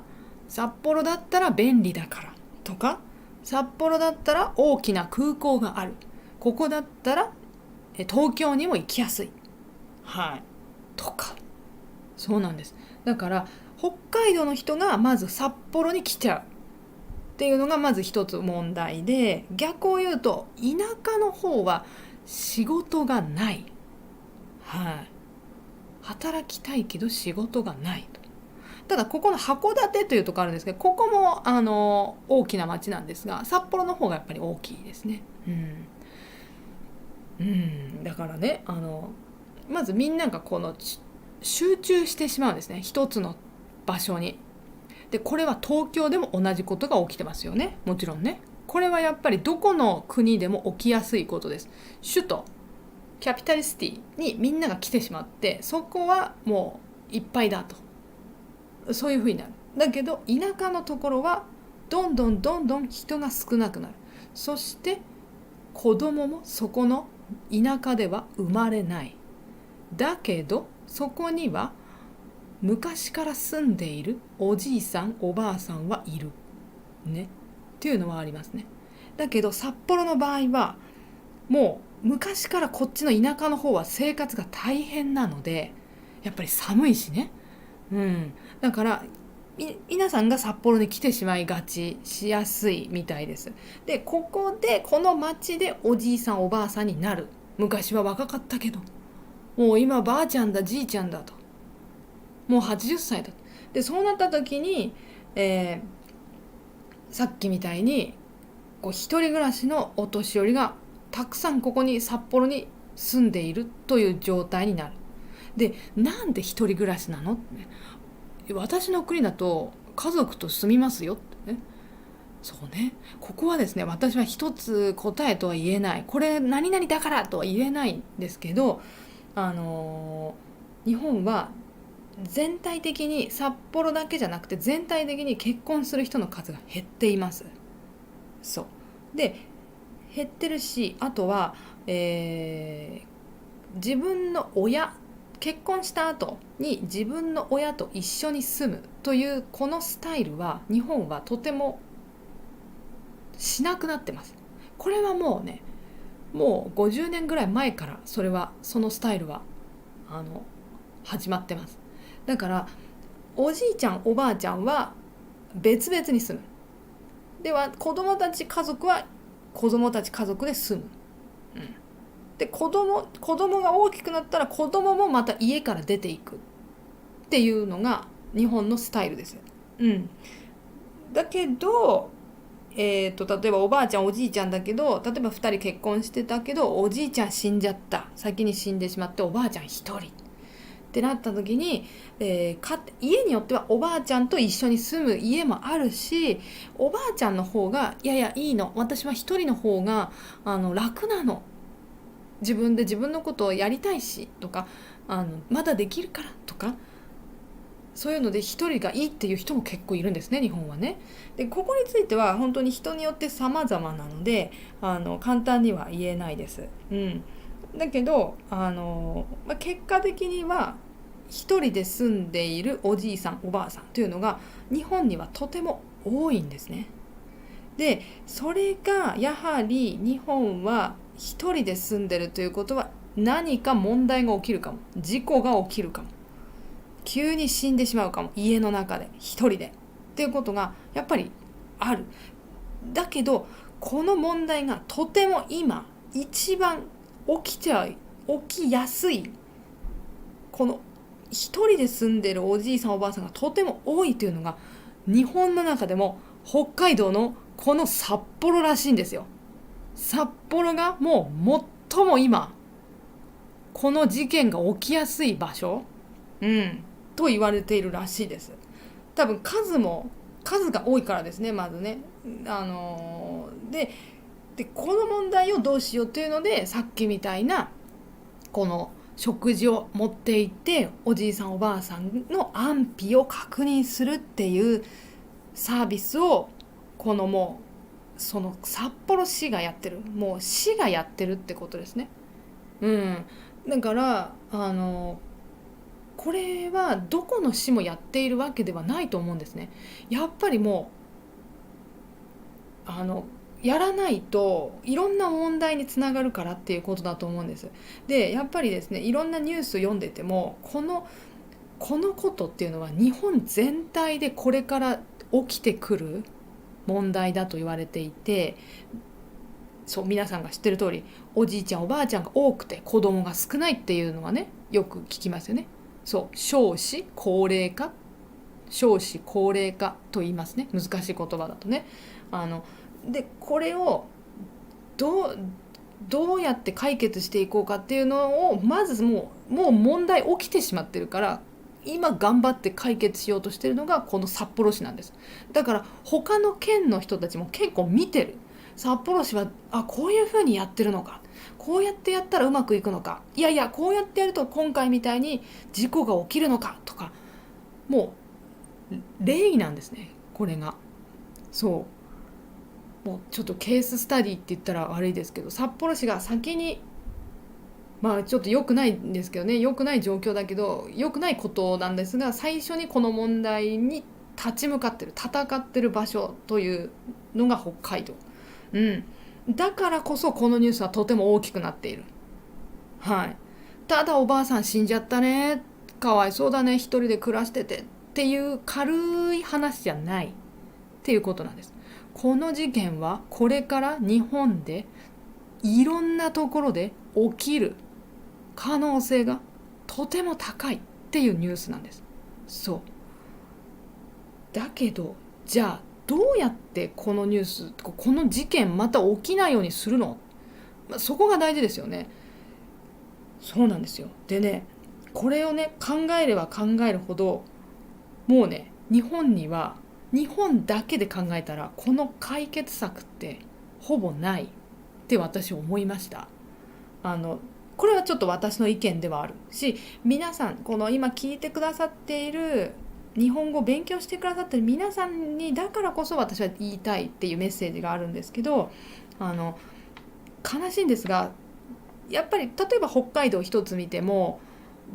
札幌だったら便利だからとか、札幌だったら大きな空港がある、ここだったら東京にも行きやすい、はい、とか。そうなんです。だから北海道の人がまず札幌に来ちゃうっていうのがまず一つ問題で、逆を言うと田舎の方は仕事がない、はい、働きたいけど仕事がないと。ただここの函館というところあるんですけど、ここも大きな町なんですが、札幌の方がやっぱり大きいですね。だからねまずみんなが集中してしまうんですね、一つの場所に。でこれは東京でも同じことが起きてますよね、もちろんね。これはやっぱりどこの国でも起きやすいことです。首都キャピタルシティにみんなが来てしまって、そこはもういっぱいだと、そういうふうになる。だけど田舎のところはどんどん人が少なくなる。そして子供もそこの田舎では生まれない。だけどそこには昔から住んでいるおじいさんおばあさんはいるねっていうのはありますね。だけど札幌の場合はもう昔からこっちの田舎の方は生活が大変なので、やっぱり寒いしね、だから皆さんが札幌に来てしまいがちしやすいみたいです。でこの町でおじいさんおばあさんになる。昔は若かったけどもう今ばあちゃんだじいちゃんだと、もう80歳だ。でそうなった時に、さっきみたいに一人暮らしのお年寄りがたくさんここに札幌に住んでいるという状態になる。でなんで一人暮らしなのって、私の国だと家族と住みますよってね。そうね、ここはですね、私は一つ答えとは言えない、これ何々だからとは言えないんですけど、日本は全体的に札幌だけじゃなくて全体的に結婚する人の数が減っています。そうで減ってるし、あとは、自分の親、結婚した後に自分の親と一緒に住むというこのスタイルは日本はとてもしなくなってます。これはもうね、もう50年ぐらい前からそのスタイルは始まってます。だからおじいちゃんおばあちゃんは別々に住む。では子供たち家族は子供たち家族で住む、で子供が大きくなったら子供もまた家から出ていくっていうのが日本のスタイルです。だけど例えばおばあちゃんおじいちゃんだけど、例えば2人結婚してたけどおじいちゃん死んじゃった、先に死んでしまっておばあちゃん1人ってなった時に、家によってはおばあちゃんと一緒に住む家もあるし、おばあちゃんの方がいいの、私は一人の方が楽なの、自分で自分のことをやりたいしとか、まだできるからとか、そういうので一人がいいっていう人も結構いるんですね、日本はね。でここについては本当に人によって様々なので簡単には言えないです。だけど結果的には一人で住んでいるおじいさんおばあさんというのが日本にはとても多いんですね。でそれがやはり日本は一人で住んでるということは何か問題が起きるかも、事故が起きるかも、急に死んでしまうかも、家の中で一人でっていうことがやっぱりある。だけどこの問題がとても今一番起きやすい、この一人で住んでるおじいさんおばあさんがとても多いというのが日本の中でも北海道のこの札幌らしいんですよ。札幌がもう最も今この事件が起きやすい場所、と言われているらしいです。多分数が多いからですね、まずね。でこの問題をどうしようというので、さっきみたいなこの食事を持っていっておじいさんおばあさんの安否を確認するっていうサービスをもうその札幌市がやってる、もう市がやってるってことですね。だからこれはどこの市もやっているわけではないと思うんですね。やっぱりもうやらないといろんな問題につながるからっていうことだと思うんです。でやっぱりですね、いろんなニュース読んでてもこのことっていうのは日本全体でこれから起きてくる問題だと言われていて、そう皆さんが知ってる通りおじいちゃんおばあちゃんが多くて子供が少ないっていうのはね、よく聞きますよね。そう少子高齢化と言いますね、難しい言葉だとね。でこれをどどうやって解決していこうかっていうのをまずもう問題起きてしまってるから、今頑張って解決しようとしてるのがこの札幌市なんです。だから他の県の人たちも結構見てる。札幌市はこういう風にやってるのか、こうやってやったらうまくいくのか、いやいやこうやってやると今回みたいに事故が起きるのかとか、もう例なんですね、これが。もうちょっとケーススタディって言ったら悪いですけど、札幌市が先に、ちょっと良くないんですけどね、良くない状況だけど良くないことなんですが、最初にこの問題に立ち向かってる、戦ってる場所というのが北海道。だからこそこのニュースはとても大きくなっている。ただおばあさん死んじゃったね、かわいそうだね、一人で暮らしててっていう軽い話じゃないっていうことなんです。この事件はこれから日本でいろんなところで起きる可能性がとても高いっていうニュースなんです。だけど、じゃあどうやってこのニュース、この事件また起きないようにするの、そこが大事ですよね。そうなんですよ。でね、これをね考えれば考えるほど、もうね、日本だけで考えたらこの解決策ってほぼないって私は思いました。これはちょっと私の意見ではあるし、皆さんこの今聞いてくださっている、日本語を勉強してくださっている皆さんにだからこそ私は言いたいっていうメッセージがあるんですけど、悲しいんですが、やっぱり例えば北海道一つ見ても、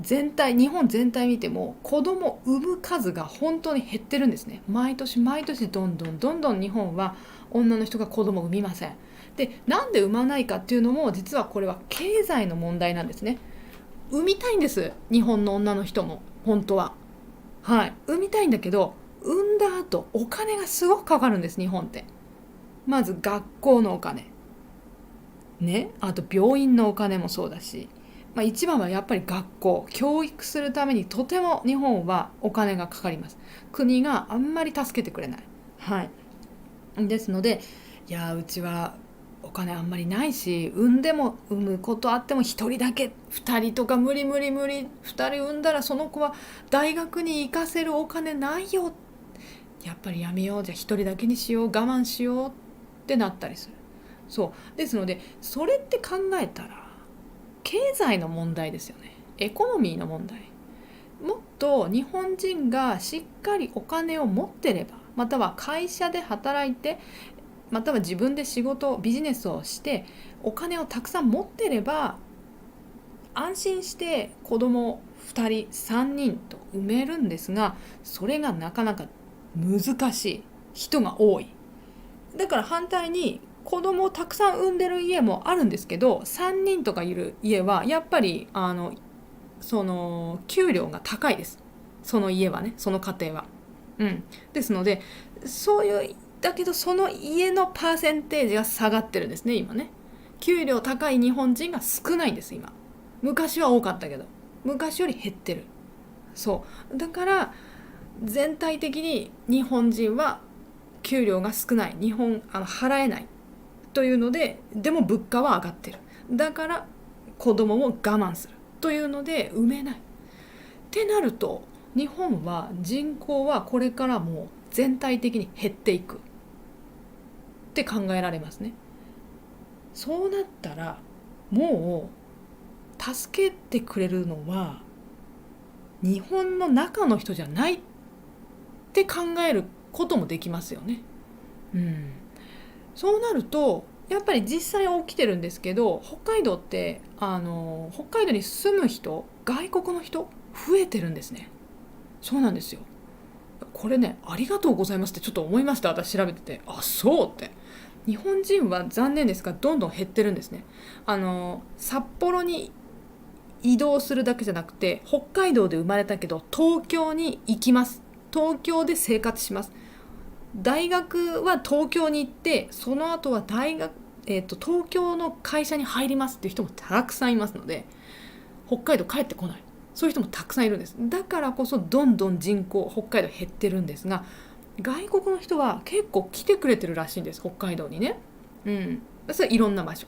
日本全体見ても子供を産む数が本当に減ってるんですね。毎年毎年どんどん日本は女の人が子供を産みません。で、なんで産まないかっていうのも、実はこれは経済の問題なんですね。産みたいんです、日本の女の人も本当は。産みたいんだけど、産んだ後お金がすごくかかるんです、日本って。まず学校のお金ね、あと病院のお金もそうだし、一番はやっぱり学校、教育するためにとても日本はお金がかかります。国があんまり助けてくれない。ですので、いやうちはお金あんまりないし、産むことあっても一人だけ、二人とか無理、二人産んだらその子は大学に行かせるお金ないよ、やっぱりやめよう、じゃあ一人だけにしよう、我慢しようってなったりする。ですので、それって考えたら経済の問題ですよね。エコノミーの問題。もっと日本人がしっかりお金を持ってれば、または会社で働いて、または自分でビジネスをしてお金をたくさん持ってれば、安心して子供2人3人と産めるんですが、それがなかなか難しい人が多い。だから反対に子供をたくさん産んでる家もあるんですけど、3人とかいる家はやっぱりその給料が高いです。その家はね、その家庭は。ですので、だけどその家のパーセンテージが下がってるんですね、今ね。給料高い日本人が少ないんです、今。昔は多かったけど、昔より減ってる。だから全体的に日本人は給料が少ない、払えないというので、でも物価は上がってる。だから子供も我慢するというので産めないってなると、日本は人口はこれからも全体的に減っていくって考えられますね。そうなったらもう助けてくれるのは日本の中の人じゃないって考えることもできますよね。そうなるとやっぱり実際起きてるんですけど、北海道って北海道に住む人、外国の人増えてるんですね。そうなんですよ。これね、ありがとうございますってちょっと思いました。私調べてて、そうって。日本人は残念ですがどんどん減ってるんですね。札幌に移動するだけじゃなくて、北海道で生まれたけど東京に行きます。東京で生活します。大学は東京に行って、その後は東京の会社に入りますっていう人もたくさんいますので、北海道帰ってこない、そういう人もたくさんいるんです。だからこそどんどん人口北海道減ってるんですが、外国の人は結構来てくれてるらしいんです、北海道にね。それはいろんな場所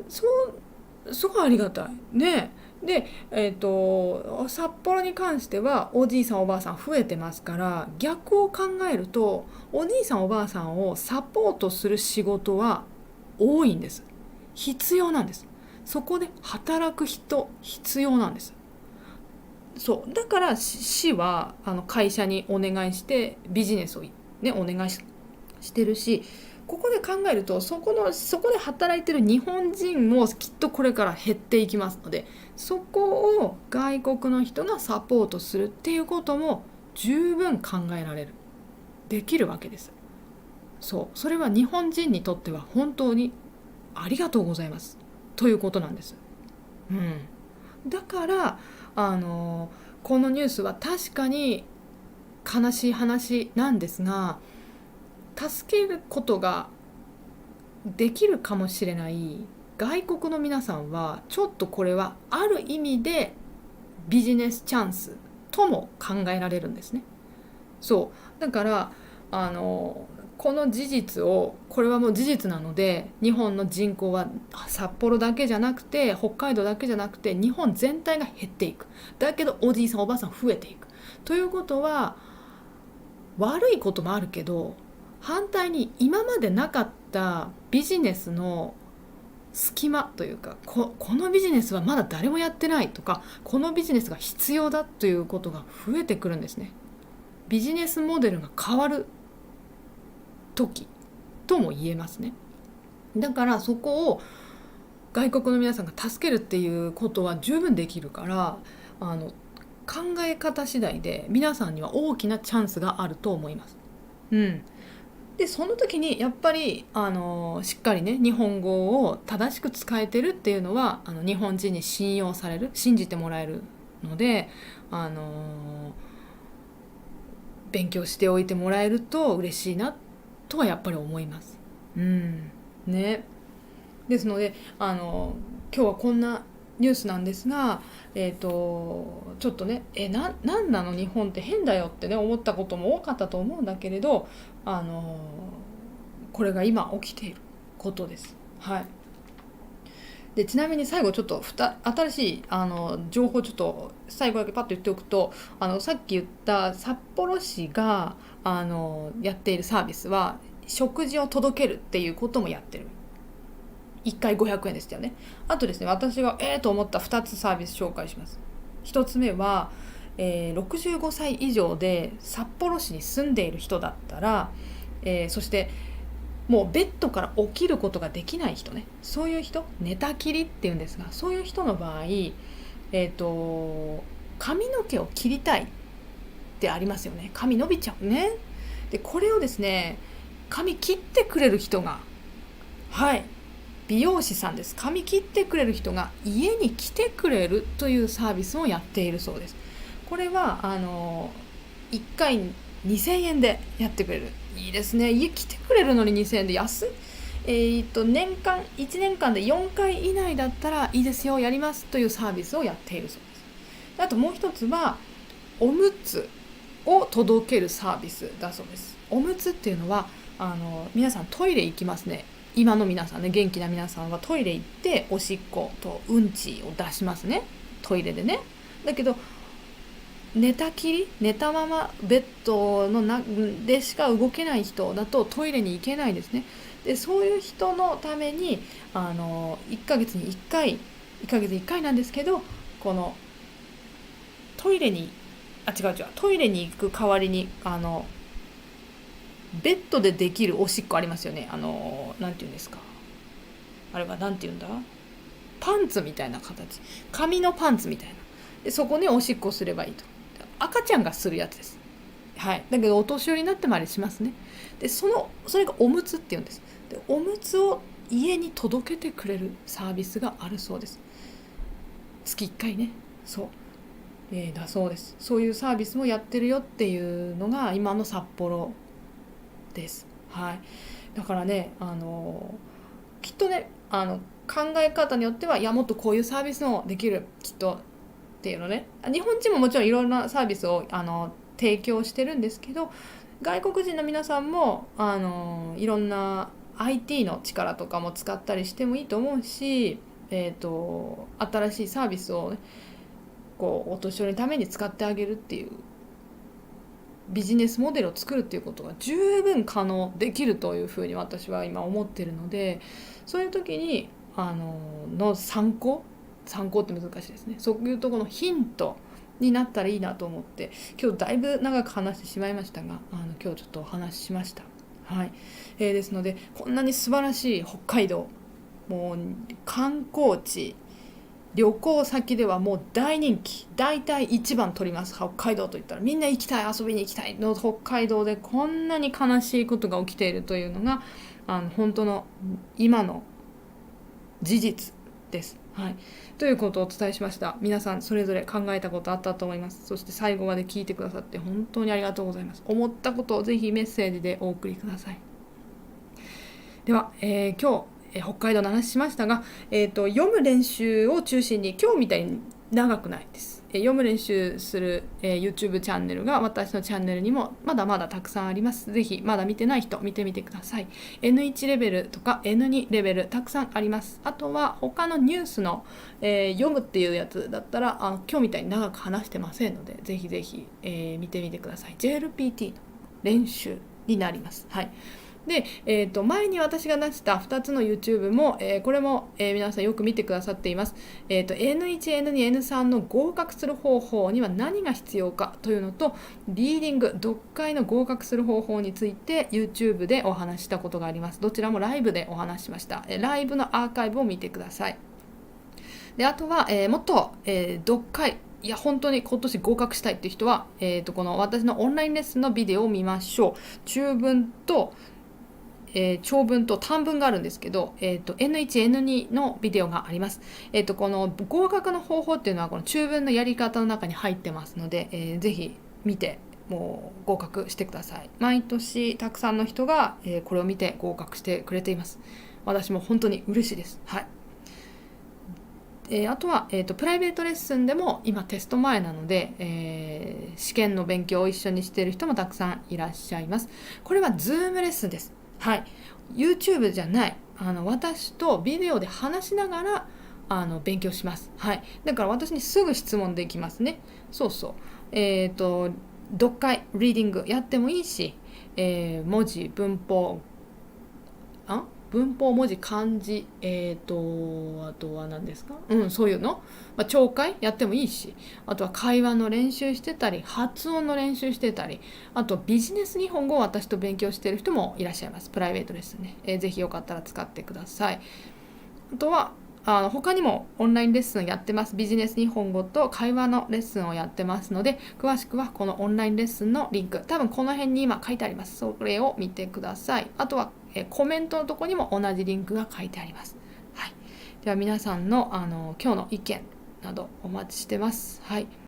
すごいありがたいね。で、札幌に関してはおじいさんおばあさん増えてますから、逆を考えるとおじいさんおばあさんをサポートする仕事は多いんです。必要なんです。そこで働く人必要なんです。そうだから市は会社にお願いしてビジネスを、ね、お願いしてるし、ここで考えるとそこで働いてる日本人もきっとこれから減っていきますので、そこを外国の人がサポートするっていうことも十分考えられる、できるわけです。それは日本人にとっては本当にありがとうございますということなんです。だからこのニュースは確かに悲しい話なんですが、助けることができるかもしれない外国の皆さんはちょっとこれはある意味でビジネスチャンスとも考えられるんですね。だからこの事実これはもう事実なので、日本の人口は札幌だけじゃなくて北海道だけじゃなくて日本全体が減っていく。だけどおじいさんおばあさん増えていくということは悪いこともあるけど、反対に今までなかったビジネスの隙間というか、このビジネスはまだ誰もやってないとか、このビジネスが必要だということが増えてくるんですね。ビジネスモデルが変わる時とも言えますね。だからそこを外国の皆さんが助けるっていうことは十分できるから、考え方次第で皆さんには大きなチャンスがあると思います。でその時にやっぱりしっかりね日本語を正しく使えてるっていうのは日本人に信じてもらえるので、勉強しておいてもらえると嬉しいなとはやっぱり思います。ね。ですので今日はこんなニュースなんですが、ちょっとねなんなの日本って変だよってね思ったことも多かったと思うんだけれど、これが今起きていることです。でちなみに最後ちょっと新しい情報ちょっと最後だけパッと言っておくと、さっき言った札幌市がやっているサービスは食事を届けるっていうこともやってる。1回500円でしたよね。あとですね、私がと思った2つサービス紹介します。1つ目は、65歳以上で札幌市に住んでいる人だったら、そしてもうベッドから起きることができない人ね、そういう人、寝たきりっていうんですが、そういう人の場合、髪の毛を切りたいってありますよね。髪伸びちゃうね。でこれをですね、髪切ってくれる人が美容師さんです。髪切ってくれる人が家に来てくれるというサービスをやっているそうです。これは1回2000円でやってくれる。いいですね。家来てくれるのに2000円で安い。1年間で4回以内だったらいいですよ、やりますというサービスをやっているそうです。あともう一つはおむつを届けるサービスだそうです。おむつっていうのは皆さんトイレ行きますね。今の皆さんね、元気な皆さんはトイレ行っておしっことうんちを出しますね、トイレでね。だけど寝たままベッドでしか動けない人だとトイレに行けないですね。でそういう人のために1ヶ月に1回なんですけど、このトイレに行く代わりにベッドでできるおしっこありますよね。なんていうんですか、あれはなんていうんだ、パンツみたいな形、紙のパンツみたいな。でそこにおしっこすればいいと。赤ちゃんがするやつです。だけどお年寄りになってもあれしますね。でそれがおむつっていうんです。でおむつを家に届けてくれるサービスがあるそうです。月1回ね。だそうです。そういうサービスもやってるよっていうのが今の札幌です。だからねきっとね考え方によっては、いやもっとこういうサービスもできるきっとっていうのね、日本人ももちろんいろんなサービスを提供してるんですけど、外国人の皆さんもいろんな IT の力とかも使ったりしてもいいと思うし、新しいサービスを、ね、こうお年寄りのために使ってあげるっていうビジネスモデルを作るっていうことが十分可能できるというふうに私は今思ってるので、そういう時にの参考って難しいですね。そういうところのヒントになったらいいなと思って、今日だいぶ長く話してしまいましたが、今日ちょっとお話ししました。はい。ですので、こんなに素晴らしい北海道、もう観光地、旅行先ではもう大人気、大体一番取ります。北海道といったらみんな行きたい、遊びに行きたいの北海道でこんなに悲しいことが起きているというのが本当の今の事実です。はい、ということをお伝えしました。皆さんそれぞれ考えたことあったと思います。そして最後まで聞いてくださって本当にありがとうございます。思ったことをぜひメッセージでお送りください。では、今日北海道の話しましたが、読む練習を中心に、今日みたいに長くないです。読む練習する、YouTube チャンネルが私のチャンネルにもまだまだたくさんあります。ぜひまだ見てない人見てみてください。N1 レベルとか N2 レベルたくさんあります。あとは他のニュースの、読むっていうやつだったら今日みたいに長く話してませんので、ぜひぜひ、見てみてください。JLPT の練習になります。はい。で、前に私が出した2つの YouTube も、これも、皆さんよく見てくださっています。N1、N2、N3 の合格する方法には何が必要かというのと、リーディング、読解の合格する方法について YouTube でお話ししたことがあります。どちらもライブでお話ししました。ライブのアーカイブを見てください。で、あとは、もっと、読解、いや本当に今年合格したいっていう人は、この私のオンラインレッスンのビデオを見ましょう。中文と長文と短文があるんですけど、N1、N2 のビデオがあります。この合格の方法っていうのはこの中文のやり方の中に入ってますので、ぜひ見てもう合格してください。毎年たくさんの人が、これを見て合格してくれています。私も本当に嬉しいです。はい。あとは、プライベートレッスンでも今テスト前なので、試験の勉強を一緒にしている人もたくさんいらっしゃいます。これは Zoom レッスンです。はい、YouTube じゃない、私とビデオで話しながら勉強します。はい、だから私にすぐ質問できますね。そうそう。読解、リーディングやってもいいし、文字、文法、文字、漢字、あとは何ですか？そういうの、聴解やってもいいし、あとは会話の練習してたり、発音の練習してたり、あとビジネス日本語を私と勉強している人もいらっしゃいます。プライベートレッスンね。ぜひよかったら使ってください。あとは他にもオンラインレッスンやってます。ビジネス日本語と会話のレッスンをやってますので、詳しくはこのオンラインレッスンのリンク、多分この辺に今書いてあります。それを見てください。あとはコメントのところにも同じリンクが書いてあります。はい、では皆さんの今日の意見などお待ちしてます。はい。